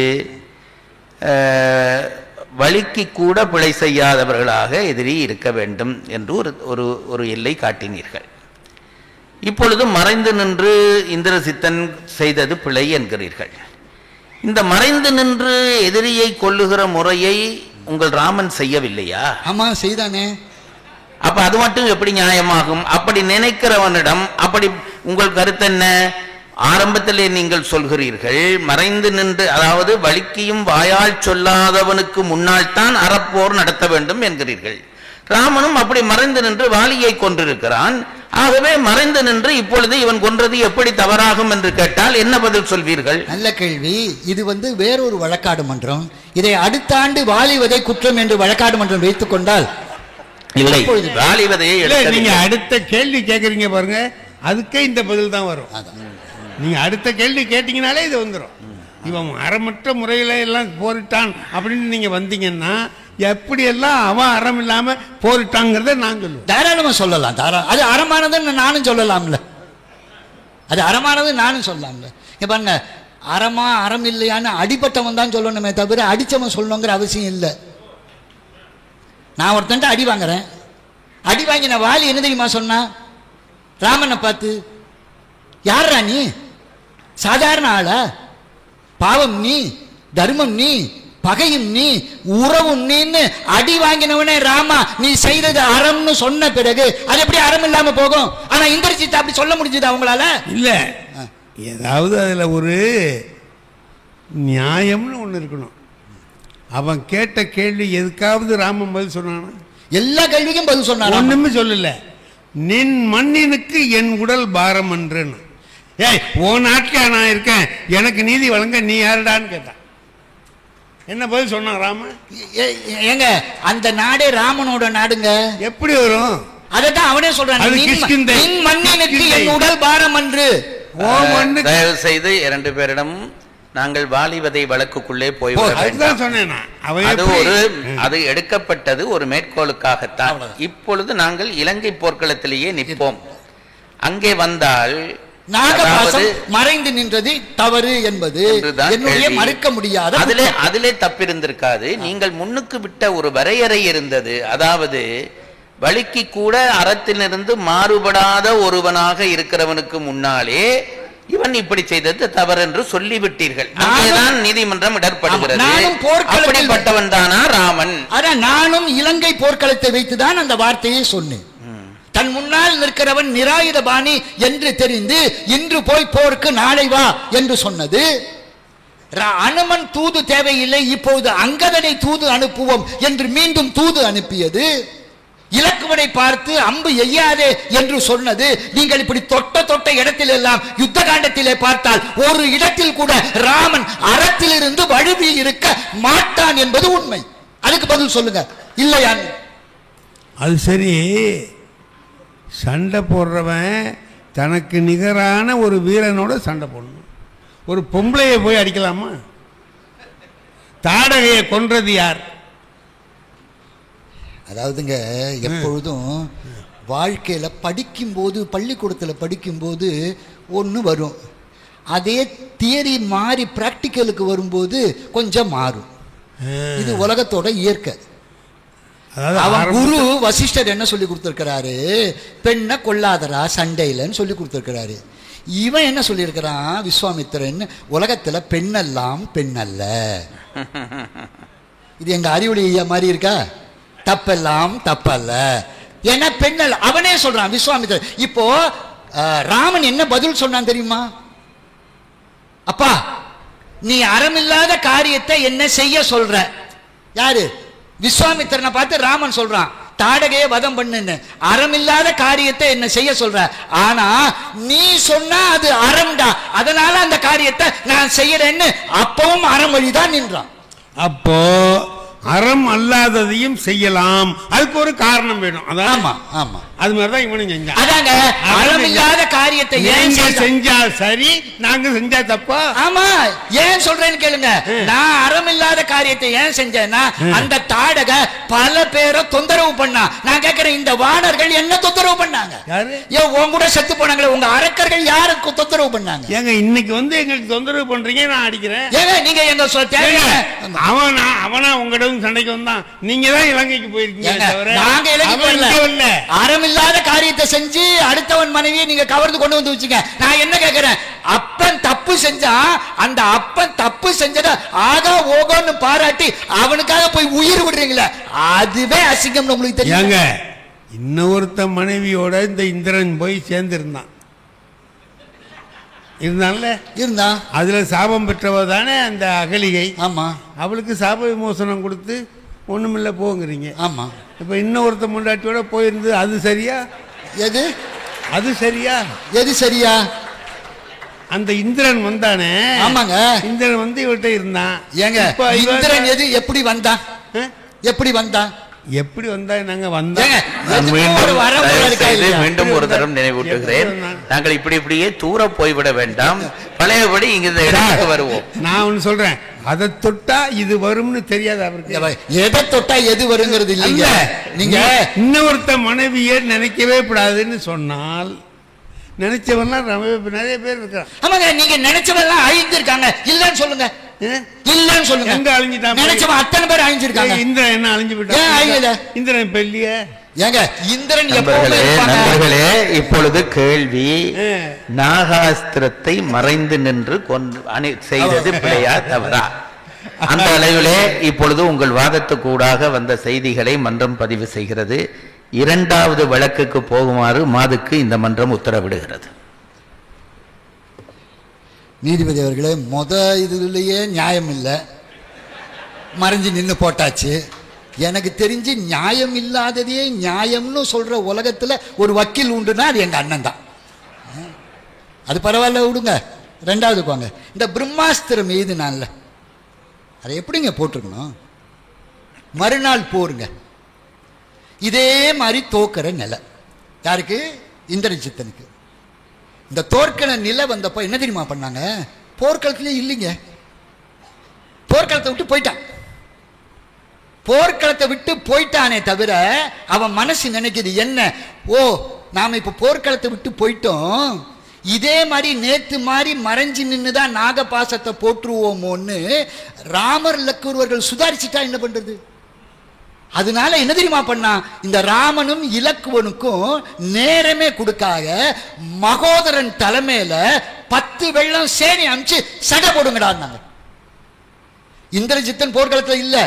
வழிக்கு கூட பிழை செய்யாதவர்களாக எதிரி இருக்க வேண்டும் என்று ஒரு எல்லை காட்டினீர்கள். இப்பொழுது மறைந்து நின்று இந்திரசித்தன் செய்தது பிழை என்கிறீர்கள். இந்த மறைந்து நின்று எதிரியை கொல்லுகிற முறையை உங்கள் ராமன் செய்யவில்லையா? ஆமா செய்தானே. அப்ப அது மட்டும் எப்படி நியாயமாகும்? அப்படி நினைக்கிறவனிடம் அப்படி உங்கள் கருத்து என்ன? ஆரம்பத்திலே நீங்கள் சொல்கிறீர்கள் மறைந்து நின்று, அதாவது வலிக்கியும் வாயால் சொல்லாதவனுக்கு முன்னால் தான் அறப்போர் நடத்த வேண்டும் என்கிறீர்கள். ராமனும் அப்படி மறைந்து நின்று வாலியை கொண்டிருக்கிறான். ஆகவே மறைந்து நின்று இப்பொழுது இவன் கொன்றது எப்படி தவறாகும் என்று கேட்டால் என்ன பதில் சொல்வீர்கள்? நல்ல கேள்வி. இது வேறொரு வழக்காடு மன்றம். இதை அடுத்த ஆண்டு வாலிவதை குற்றம் என்று வழக்காடு மன்றம் வைத்துக் கொண்டால் இல்லை, வாலிவதையை நீங்க அடுத்த கேள்வி கேட்கறீங்க பாருங்க, அதுக்கே இந்த பதில் தான் வரும். நீங்க அடுத்த கேள்வி கேட்டீங்கனாலே இது வந்துடும். இவன் அறமற்ற முறையில எல்லாம் போரிட்டான் அப்படின்னு நீங்க வந்தீங்கன்னா எப்படியெல்லாம் அவன் அறம் இல்லாம போரிட்டாங்கிறத நான் சொல்லுவேன். தாராளமா சொல்லலாம். அது அறமானதுன்னு நானும் சொல்லலாம்ல. அது அறமானது நானும் சொல்லலாம்ல. இங்க பாருங்க, அறமா அறம் இல்லையான்னு அடிபட்டவன் தான் சொல்லணுமே தவிர அடிச்சவன் சொல்லணுங்கிற அவசியம் இல்லை. நான் ஒருத்தன்ட்டு அடி வாங்குறேன். அடி வாங்கின வாலி என்ன தெரியுமா சொன்னா? ராமனை பார்த்து, யாரா நீ? சாதாரண ஆளா? பாவம் நீ, தர்மம் நீ, பகையும் நீ, உறவும் நீன்னு அடி வாங்கினவனே ராமா நீ செய்தது அறம்னு சொன்ன பிறகு அது எப்படி அறம் இல்லாம போகும்? ஆனா இந்திரஜித் அப்படி சொல்ல முடிஞ்சது அவங்களால? இல்ல, ஏதாவது அதுல ஒரு நியாயம்னு ஒண்ணு இருக்கணும். அவன் கேட்ட கேள்வி எதுக்காவது ராமன் பதில் சொன்னானா? எல்லா கேள்விக்கும் பதில் சொன்னான். ஒண்ணுமே சொல்லல. நின் மண்ணினுக்கு என் உடல் பாரம் என்றுன்னு. ஏய், ஓ நாட்டுல நான் இருக்கேன், எனக்கு நீதி வழங்க நீ யாருடான்னு கேட்டான். என்ன பதில் சொன்னான் ராமன்? ஏங்க, அந்த நாடே ராமனோட நாடுங்க. எப்படி வரும்? அதான் அவனே சொல்றான், நின் மண்ணினுக்கு என் உடல் பாரம் என்று. தயவு செய்து 2 பேரிடம் நாங்கள் வாலிவதை வழக்குக்குள்ளே போய்விட, அது எடுக்கப்பட்டது ஒரு மேற்கோளுக்காகத்தான். இப்பொழுது நாங்கள் இலங்கை போர்க்களத்திலேயே நிற்போம். அங்கே வந்தால் மறைந்து நின்றது தவறு என்பது மறுக்க முடியாது. அதிலே தப்பிருந்திருக்காது. நீங்கள் முன்னுக்கு விட்ட ஒரு வரையறை இருந்தது. அதாவது வழிக்கு கூட அறத்திலிருந்து மாறுபடாத ஒருவனாக இருக்கிறவனுக்கு முன்னாலே இவன் இப்படி செய்தது தவறு என்று சொல்லிவிட்டீர்கள். அங்கேதான் நீதிமன்றம் இடர்படுகிறது. அப்படிப்பட்டவன் தானா ராமன்? நானும் இலங்கை போர்க்களத்தை வைத்துதான் அந்த வார்த்தையை சொன்னேன். தன் முன்னால் நிற்கிறவன் நிராயுத பாணி என்று தெரிந்து இன்று போய் போருக்கு நாளை வா என்று சொன்னது. அனுமன் தூது தேவையில்லை, இப்போது அங்கதனை தூது அனுப்புவோம் என்று மீண்டும் தூது அனுப்பியது. இலக்குவனை பார்த்து அம்பு எய்யாதே என்று சொன்னது. நீங்கள் இப்படி தொட்ட இடத்தில் எல்லாம் யுத்த காண்டத்திலே பார்த்தால் ஒரு இடத்தில் கூட ராமன் அறத்திலிருந்து வழுவி இருக்க மாட்டான் என்பது உண்மை. அதுக்கு பதில் சொல்லுங்க, இல்லையா? அது சரி, சண்டை போடுறவன் தனக்கு நிகரான ஒரு வீரனோட சண்டை போடணும். ஒரு பொம்பளையை போய் அடிக்கலாமா? தாடகையை கொன்றது யார்? அதாவதுங்க, எப்பொழுதும் வாழ்க்கையில் படிக்கும்போது, பள்ளிக்கூடத்தில் படிக்கும்போது ஒன்று வரும், அதே தியரி மாறி பிராக்டிக்கலுக்கு வரும்போது கொஞ்சம் மாறும். இது உலகத்தோட இயற்கை. அவன் குரு வசிஷ்டர் என்ன சொல்லி கொடுத்திருக்கிறாரு? பெண்ணை கொல்லாதரா சண்டையிலன்னு சொல்லி கொடுத்திருக்கிறாரு. இவன் என்ன சொல்லியிருக்கிறான் விஸ்வாமித்திரன்? உலகத்துல பெண்ணெல்லாம் பெண்ணல்ல. இது எங்க அறிவுரை மாதிரி இருக்கா? தப்பெல்லாம் தப்பல்ல, ஏன்னா பெண்ணல். அவனே சொல்றான் விஸ்வாமித்திரன். இப்போ ராமன் என்ன பதில் சொன்னான் தெரியுமா? அப்பா, நீ அறமில்லாத காரியத்தை என்ன செய்ய சொல்ற? யாரு? விஸ்வாமித்திரனை பார்த்து ராமன் சொல்றான், தாடகையை வதம் பண்ணுன்னு. அறமில்லாத காரியத்தை என்ன செய்ய சொல்ற, ஆனா நீ சொன்னா அது அறம்டா, அதனால அந்த காரியத்தை நான் செய்யறேன்னு அப்பவும் அறம் வழிதான் நின்றான். அப்போ அறம் அல்லாததையும் செய்யலாம், அதுக்கு ஒரு காரணம் வேணும். ஆமா ஆமா, அது மாதிரிதான் இவனும் செஞ்சான். அதாங்க, அறமில்லாத காரியத்தை செஞ்சா சரி, நாங்க செஞ்சா தப்பா? ஆமா, ஏன் சொல்றேன்னு கேளுங்க. நான் அறமில்லாத காரியத்தை ஏன் செஞ்சேன்னா, அந்த தாடக பல பேரை தொந்தரவு பண்ணா. நான் கேட்கிறேன், இந்த வானர்கள் என்ன தொந்தரவு பண்ணாங்க? ஏன் உங்க கூட செத்து போனாங்களே, உங்க அரக்கர்கள் யாருக்கு தொந்தரவு பண்ணாங்க? ஏங்க இன்னைக்கு எங்களுக்கு தொந்தரவு பண்றீங்க, நான் அடிக்கிறேன். ஏங்க நீங்க எங்க அவனா உங்களிடம் சண்டைக்கு வந்தான், நீங்க தான் இலங்கைக்கு போயிருக்கீங்க. நாங்க இலங்கை அறமில்லாத காரியத்தை செஞ்சு அடுத்தவன் மனைவியை நீங்க கவர்ந்து கொண்டு வந்து வச்சுங்க. நான் என்ன கேட்கிறேன், அப்பன் தப்பு செஞ்சா அந்த அப்பன் தப்பு செஞ்சத ஆகா ஓகோன்னு பாராட்டி அவனுக்காக போய் உயிர் விடுறீங்களே, அதுவே அசிங்கம். உங்களுக்கு தெரியுங்க, இன்னொருத்த மனைவியோட இந்த இந்திரன் போய் சேர்ந்து இருந்தான். இருந்தா அதுல சாபம் பெற்றவ தானே அந்த அகலிகை. ஆமா, அவளுக்கு சாப விமோசனம் கொடுத்து ஒண்ணுமில்ல போங்கிறீங்க. ஆமா, இப்ப இன்னொருத்த முண்டாட்டியோட போயிருந்து அது சரியா? எது அது சரியா? எது சரியா? அந்த இந்திரன் வந்தானே. ஆமாங்க, இந்திரன் வந்து இவர்கிட்ட இருந்தான். ஏங்க இந்திரன் எது எப்படி வந்தான்? எப்படி வந்தான்? எப்படி வந்தா நாங்க வந்தோம். மீண்டும் ஒரு தரம் நினைவூட்டுகிறேன், நாங்கள் இப்படியே தூர போய்விட வேண்டாம், பழையபடி இங்க வருவோம். நான் ஒண்ணு சொல்றேன், அதை தொட்டா இது வரும்னு தெரியாது அவருக்கு. எதை தொட்டா எது வருங்கிறது இல்லைங்க. நீங்க இன்னொருத்த மனைவியே நினைக்கவே கூடாதுன்னு சொன்னால் நினைச்சவெல்லாம் நிறைய பேர் இருக்காங்க. ஆமாங்க, நீங்க நினைச்சவெல்லாம் அழிஞ்சிருக்காங்க. இல்லன்னு சொல்லுங்க, இல்லன்னு சொல்லுங்க. எங்க அழிஞ்சிட்டாங்க? நினைச்சவன் அத்தனை பேர் அழிஞ்சிருக்காங்க. இந்திரன் என்ன அழிஞ்சு விட்டாங்க? இந்திரன் இப்ப இல்லையே. ஏங்க இந்திரன் நண்பர்களே, இப்பொழுது கேள்வி, நாகாஸ்திரத்தை மறைந்து நின்று செய்தது பிழையா தவறா? அந்த அளவிலே இப்பொழுது உங்கள் வாதத்துக்கூடாக வந்த செய்திகளை மன்றம் பதிவு செய்கிறது. இரண்டாவது வழக்குக்கு போகுமாறு மாதுக்கு இந்த மன்றம் உத்தரவிடுகிறது. நீதிபதி அவர்களே, இதுலயே நியாயம் இல்லை, மறைஞ்சு நின்று போட்டாச்சு. எனக்கு தெரிஞ்சு நியாயம் இல்லாததையே நியாயம்னு சொல்ற உலகத்துல ஒரு வக்கீல் உண்டுன்னா அது எங்க அண்ணன் தான். அது பரவாயில்ல, விடுங்க. ரெண்டாவதுக்கு வாங்க. இந்த பிரம்மாஸ்திரம் எழுதினான்ல, அதை எப்படிங்க போட்டிருக்கணும்? மறுநாள் போருங்க, இதே மாதிரி தோக்கிற நிலை யாருக்கு? இந்திரஜித்தனுக்கு. இந்த தோற்கிற நிலை வந்தப்போ என்ன தெரியுமா பண்ணாங்க? போர்க்களத்திலே இல்லைங்க, போர்க்களத்தை விட்டு போயிட்டான். போர்க்களத்தை விட்டு போயிட்டானே தவிர அவன் மனசு நினைக்குது என்ன, ஓ நாம இப்ப போர்க்களத்தை விட்டு போயிட்டோம், இதே மாதிரி நேத்து மாதிரி மறைஞ்சு நின்றுதான் நாகபாசத்தை போட்டுருவோமோன்னு ராமர் லக்குவர்கள் சுதாரிச்சுட்டா என்ன பண்றது? அதனால என்ன தெரியுமா பண்ணா? இந்த ராமனும் இலக்குவனுக்கும் நேரமே கொடுக்காக மகோதரன் தலைமையில 10 வெள்ளம் சேனை அமிச்சு சண்டை போடுங்கடான்னாங்க. இந்திரஜித்தன் போர்க்களத்துல இல்ல,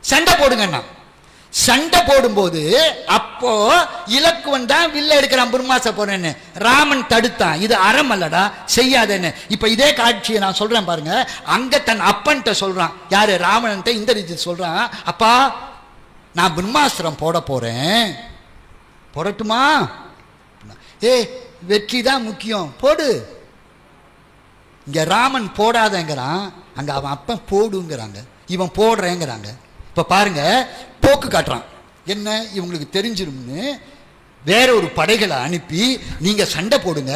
சண்டை போடுங்கண்ணா. சண்டை போடும்போது அப்போ இலக்குவன் தான் வில்ல எடுக்கிறான், பிரம்மாச போறேன்னு. ராமன் தடுத்தான், இது அறம் அல்லடா, செய்யாதேன்னு. இப்ப இதே காட்சியை நான் சொல்றேன் பாருங்க. அங்க தன் அப்பன்ட்ட சொல்றான், யாரு? ராமன்ட்ட இந்திரஜித் சொல்றான், அப்பா நான் பிரம்மாஸ்திரம் போட போறேன், போடட்டுமா? ஏ வெற்றி தான் முக்கியம், போடு. இங்க ராமன் போடாதங்கிறான், அங்க அவன் அப்பன் போடுங்கிறாங்க, இவன் போடுறேங்கிறாங்க. இப்ப பாருங்க, போக்கு காட்டுறான். என்ன, இவங்களுக்கு தெரிஞ்சிரும்னு வேற ஒரு படைகளை அனுப்பி நீங்க சண்டை போடுங்க,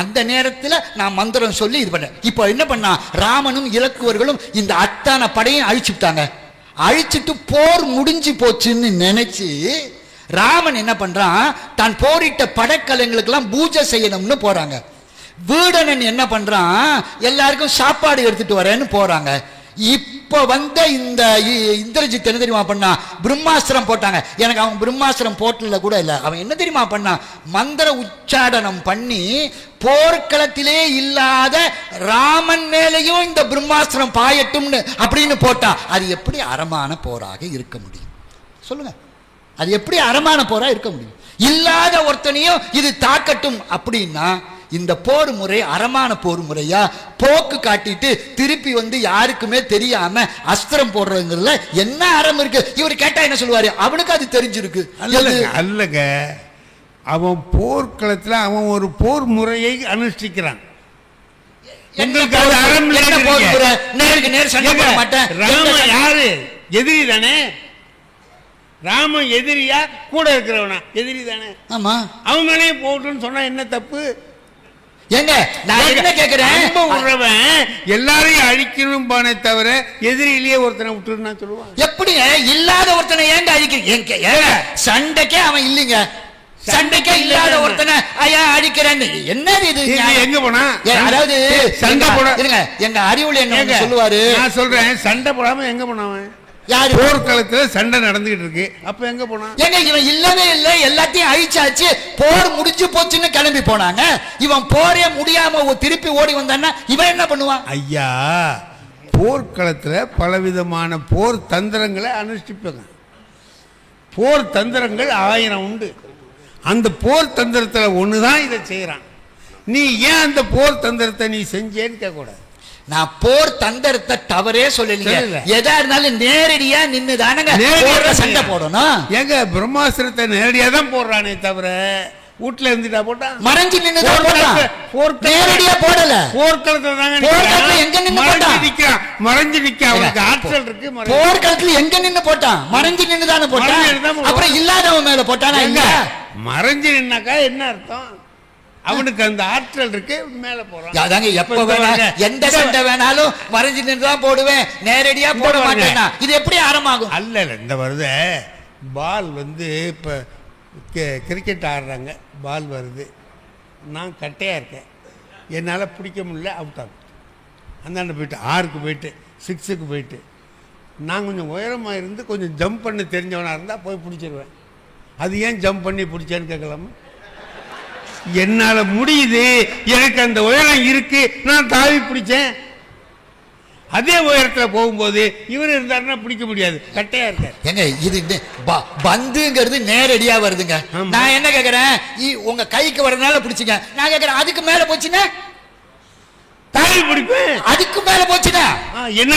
அந்த நேரத்தில் நான் மந்திரம் சொல்லி இது பண்ண. இப்ப என்ன பண்ணா? ராமனும் இலக்குவர்களும் இந்த அத்தான படையும் அழிச்சுட்டாங்க. அழிச்சிட்டு போர் முடிஞ்சு போச்சுன்னு நினைச்சு ராமன் என்ன பண்றான்? தான் போரிட்ட படைக்கலைங்களுக்கெல்லாம் பூஜை செய்யணும்னு போறாங்க. வீடனன் என்ன பண்றான்? எல்லாருக்கும் சாப்பாடு எடுத்துட்டு வரேன்னு போறாங்க. இப்ப வந்த இந்த இந்திரஜித் என்ன தெரியுமா பண்ணா? பிரம்மாஸ்திரம் போட்டாங்க. எனக்கு அவன் பிரம்மாஸ்திரம் போட்டல கூட இல்ல, அவன் என்ன தெரியுமா பண்ணா? மந்திர உச்சாடனம் பண்ணி போர்க்களத்திலே இல்லாத ராமன் மேலேயும் இந்த பிரம்மாஸ்திரம் பாயட்டும்னு அப்படின்னு போட்டா அது எப்படி அறமான போராக இருக்க முடியும்? சொல்லுங்க, அது எப்படி அறமான போரா இருக்க முடியும்? இல்லாத ஒருத்தனையும் இது தாக்கட்டும் அப்படின்னா இந்த போர் முறை அறமான போர் முறையா? போக்கு காட்டிட்டு திருப்பி வந்து யாருக்குமே தெரியாம அஸ்திரம் போடுறதுல என்ன அறம் இருக்கு? இவர் கேட்டா என்ன சொல்லுவாரு? அவனுக்கு அது தெரிஞ்சிருக்கு. அல்லங்க, அவன் போர்க்களத்துல அவன் ஒரு போர் முறையை அனுஷ்டிக்கிறான். நேருக்கு நேர் சண்டை போட மாட்டேன். ராமன் யாரு? எதிரி தானே. ராமன் எதிரியா கூட இருக்கிறவனா? எதிரி தானே. ஆமா, அவன் மேலே போட்டுன்னு சொன்னா என்ன தப்பு? ஏங்க நான் என்ன கேக்குறேன்? எல்லாரையும் அழிக்கணும் பானே தவிர எதிரிலேயே ஒருத்தனை விட்டுருன்னா சொல்லுவான். எப்படி இல்லாத ஒருத்தனை ஏங்க அழிக்க? சண்டைக்கே அவன் இல்லைங்க, சண்டைக்கே இல்லாத ஒருத்தனை ஐயா அடிக்கிறேன்னு என்னது இது? எங்க போனா? அதாவது சண்டை போட இருங்க, எங்க அறிவுல என்ன சொல்லுவாரு? நான் சொல்றேன், சண்டை போடாம எங்க போனவன்? யாரு? போர்க்களத்துல சண்டை நடந்துகிட்டு இருக்கு, அப்ப எங்க போனா? ஏங்க இவன் இல்லவே இல்லை, எல்லாத்தையும் அழிச்சாச்சு, போர் முடிஞ்சு போச்சுன்னு கிளம்பி போனாங்க. இவன் போரே முடியாம திருப்பி ஓடி வந்தான்னா இவன் என்ன பண்ணுவான்? ஐயா, போர்க்களத்துல பலவிதமான போர் தந்திரங்களை அனுஷ்டிப்பாங்க. போர் தந்திரங்கள் 1000 உண்டு. அந்த போர் தந்திரத்துல ஒண்ணுதான் இதை செய்யறான். நீ ஏன் அந்த போர் தந்திரத்தை நீ செஞ்சேன்னு கேட்க கூடாது. நான் போர் தந்திரத்தை தவறே சொல்லலீங்க. எதா இருந்தாலும் நேரடியா நின்னுதானங்க சண்டை போடணும். ஏங்க பிரம்மாஸ்திரத்தை நேரடியா தான் போடுறானே தவிர வீட்டுல இருந்துட்டா போட்டா மறைஞ்சு நின்னு நேரடியா போடல. போர்க்களத்துல தாங்க போர்க்களத்துல எங்க நின்னு போட்டான்? மறைஞ்சு நிக்க அவனுக்கு ஆற்றல் இருக்கு. போர்க்களத்துல எங்க நின்னு போட்டான்? மறைஞ்சு நின்னு தானே போட்டான். அப்புறம் இல்லாதவன் மேல போட்டானா? இல்ல, மறைஞ்சு நின்னாக்கா என்ன அர்த்தம்? அவனுக்கு அந்த ஆற்றல் இருக்கு, மேல போறான். அதாங்க எப்ப வேணாலும் எந்த சண்டை வேணாலும் மறைஞ்சு நின்று தான் போடுவேன், நேரடியா போட மாட்டேன்னா இது எப்படி ஆரம்பமாகும்? அல்ல இந்த வருது பால் வந்து இப்போ கிரிக்கெட் ஆடுறாங்க, பால் வருது, நான் கட்டையாக இருக்கேன், என்னால் பிடிக்க முடியல, அவுட் ஆகும். அந்தாண்ட போயிட்டு 6க்கு போயிட்டு 6க்கு போயிட்டு நான் கொஞ்சம் உயரமாக இருந்து கொஞ்சம் ஜம்ப் பண்ண தெரிஞ்சவனாக இருந்தால் போய் பிடிச்சிருவேன். அது ஏன் ஜம்ப் பண்ணி பிடிச்சேன்னு கேட்கலாமா? என்னால் முடியுது, எனக்கு அந்த உயரம் இருக்கு, நான் தாவி பிடிச்சேன். அதே உயரத்தில் போகும்போது இவர் இருந்தாருன்னா பிடிக்க முடியாது, கட்டையா இருக்காரு. ஏங்க இது பந்துங்கிறது நேரடியா வருதுங்க. நான் என்ன கேட்கறேன், உங்க கைக்கு வரனால பிடிச்சிங்க. நான் கேட்கறேன் அதுக்கு மேல போச்சுன்னா தாவி பிடிப்பேன். அதுக்கு மேல போச்சுன்னா என்ன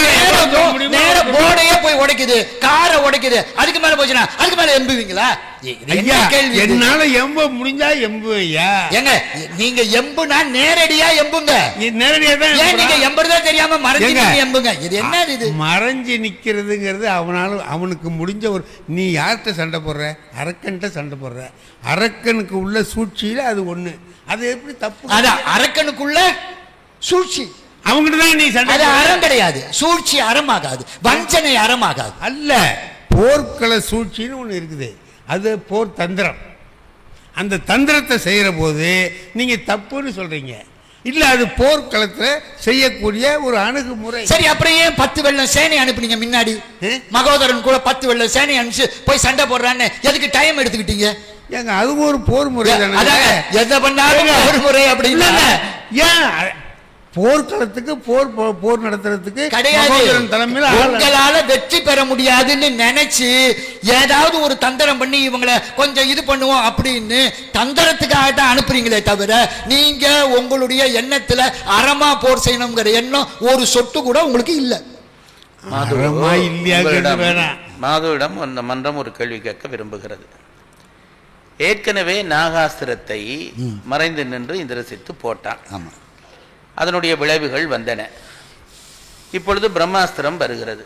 நேர போர்டையே போய் உடைக்குது, காரை உடைக்குது. அதுக்கு மேல போச்சுன்னா அதுக்கு மேல எம்புவீங்களா? என்னால எம்ப முடிஞ்சா எம்பு ஐயா. ஏங்க நீங்க எம்புனா நேரடியா எம்புங்க. நேரடியா தான். ஏன் நீங்க எம்புறதா தெரியாம மறைஞ்சு எம்புங்க? இது என்ன? இது மறைஞ்சு நிக்கிறதுங்கிறது அவனுக்கு முடிஞ்ச ஒரு. நீ யார்கிட்ட சண்டை போடுற? அரக்கன்ட்ட சண்டை போடுற. அரக்கனுக்கு உள்ள சூழ்ச்சியில அது ஒண்ணு. அது எப்படி தப்பு? அதான் அரக்கனுக்குள்ள சூழ்ச்சி. அவங்ககிட்ட தான் நீ சண்டை. அது அறம் கிடையாது. சூழ்ச்சி அறமாகாது, வஞ்சனை அறமாகாது. அல்ல, போர்க்கள சூழ்ச்சின்னு ஒண்ணு இருக்குது, அது போர் தந்திரம். அந்த தந்திரத்தை செய்யற போது நீங்க தப்புன்னு சொல்றீங்க. இல்ல, அது போர்க்களத்துல செய்யக்கூடிய ஒரு அணுகுமுறை. சரி, அப்புறம் ஏன் 10 வெள்ளம் சேனை அனுப்புனீங்க முன்னாடி? மகோதரன் கூட 10 வெள்ளம் சேனை அனுப்பிச்சு போய் சண்டை போடுறான்னு எதுக்கு டைம் எடுத்துக்கிட்டீங்க? ஏங்க அது ஒரு போர் முறை தானே. எதை பண்ணாலும் போர் முறை அப்படின்னு ஏன் போர்க்களத்துக்கு போர் நடத்துறதுக்கு கிடையாது. உங்களால வெற்றி பெற முடியாதுன்னு நினைச்சு ஏதாவது ஒரு தந்திரம் பண்ணி இவங்களை கொஞ்சம் இது பண்ணுவோம் அப்படின்னு தந்திரத்துக்காக தான் அனுப்புறீங்களே தவிர நீங்க உங்களுடைய எண்ணத்துல அறமா போர் செய்யணுங்கிற எண்ணம் ஒரு சொட்டு கூட உங்களுக்கு இல்ல. மாதுவிடம் அந்த மன்றம் ஒரு கேள்வி கேட்க விரும்புகிறது. ஏற்கனவே நாகாஸ்திரத்தை மறைந்து நின்று இந்திரசித்து போட்டான். ஆமா, அதனுடைய விளைவுகள் வந்தன. இப்பொழுது பிரம்மாஸ்திரம் வருகிறது.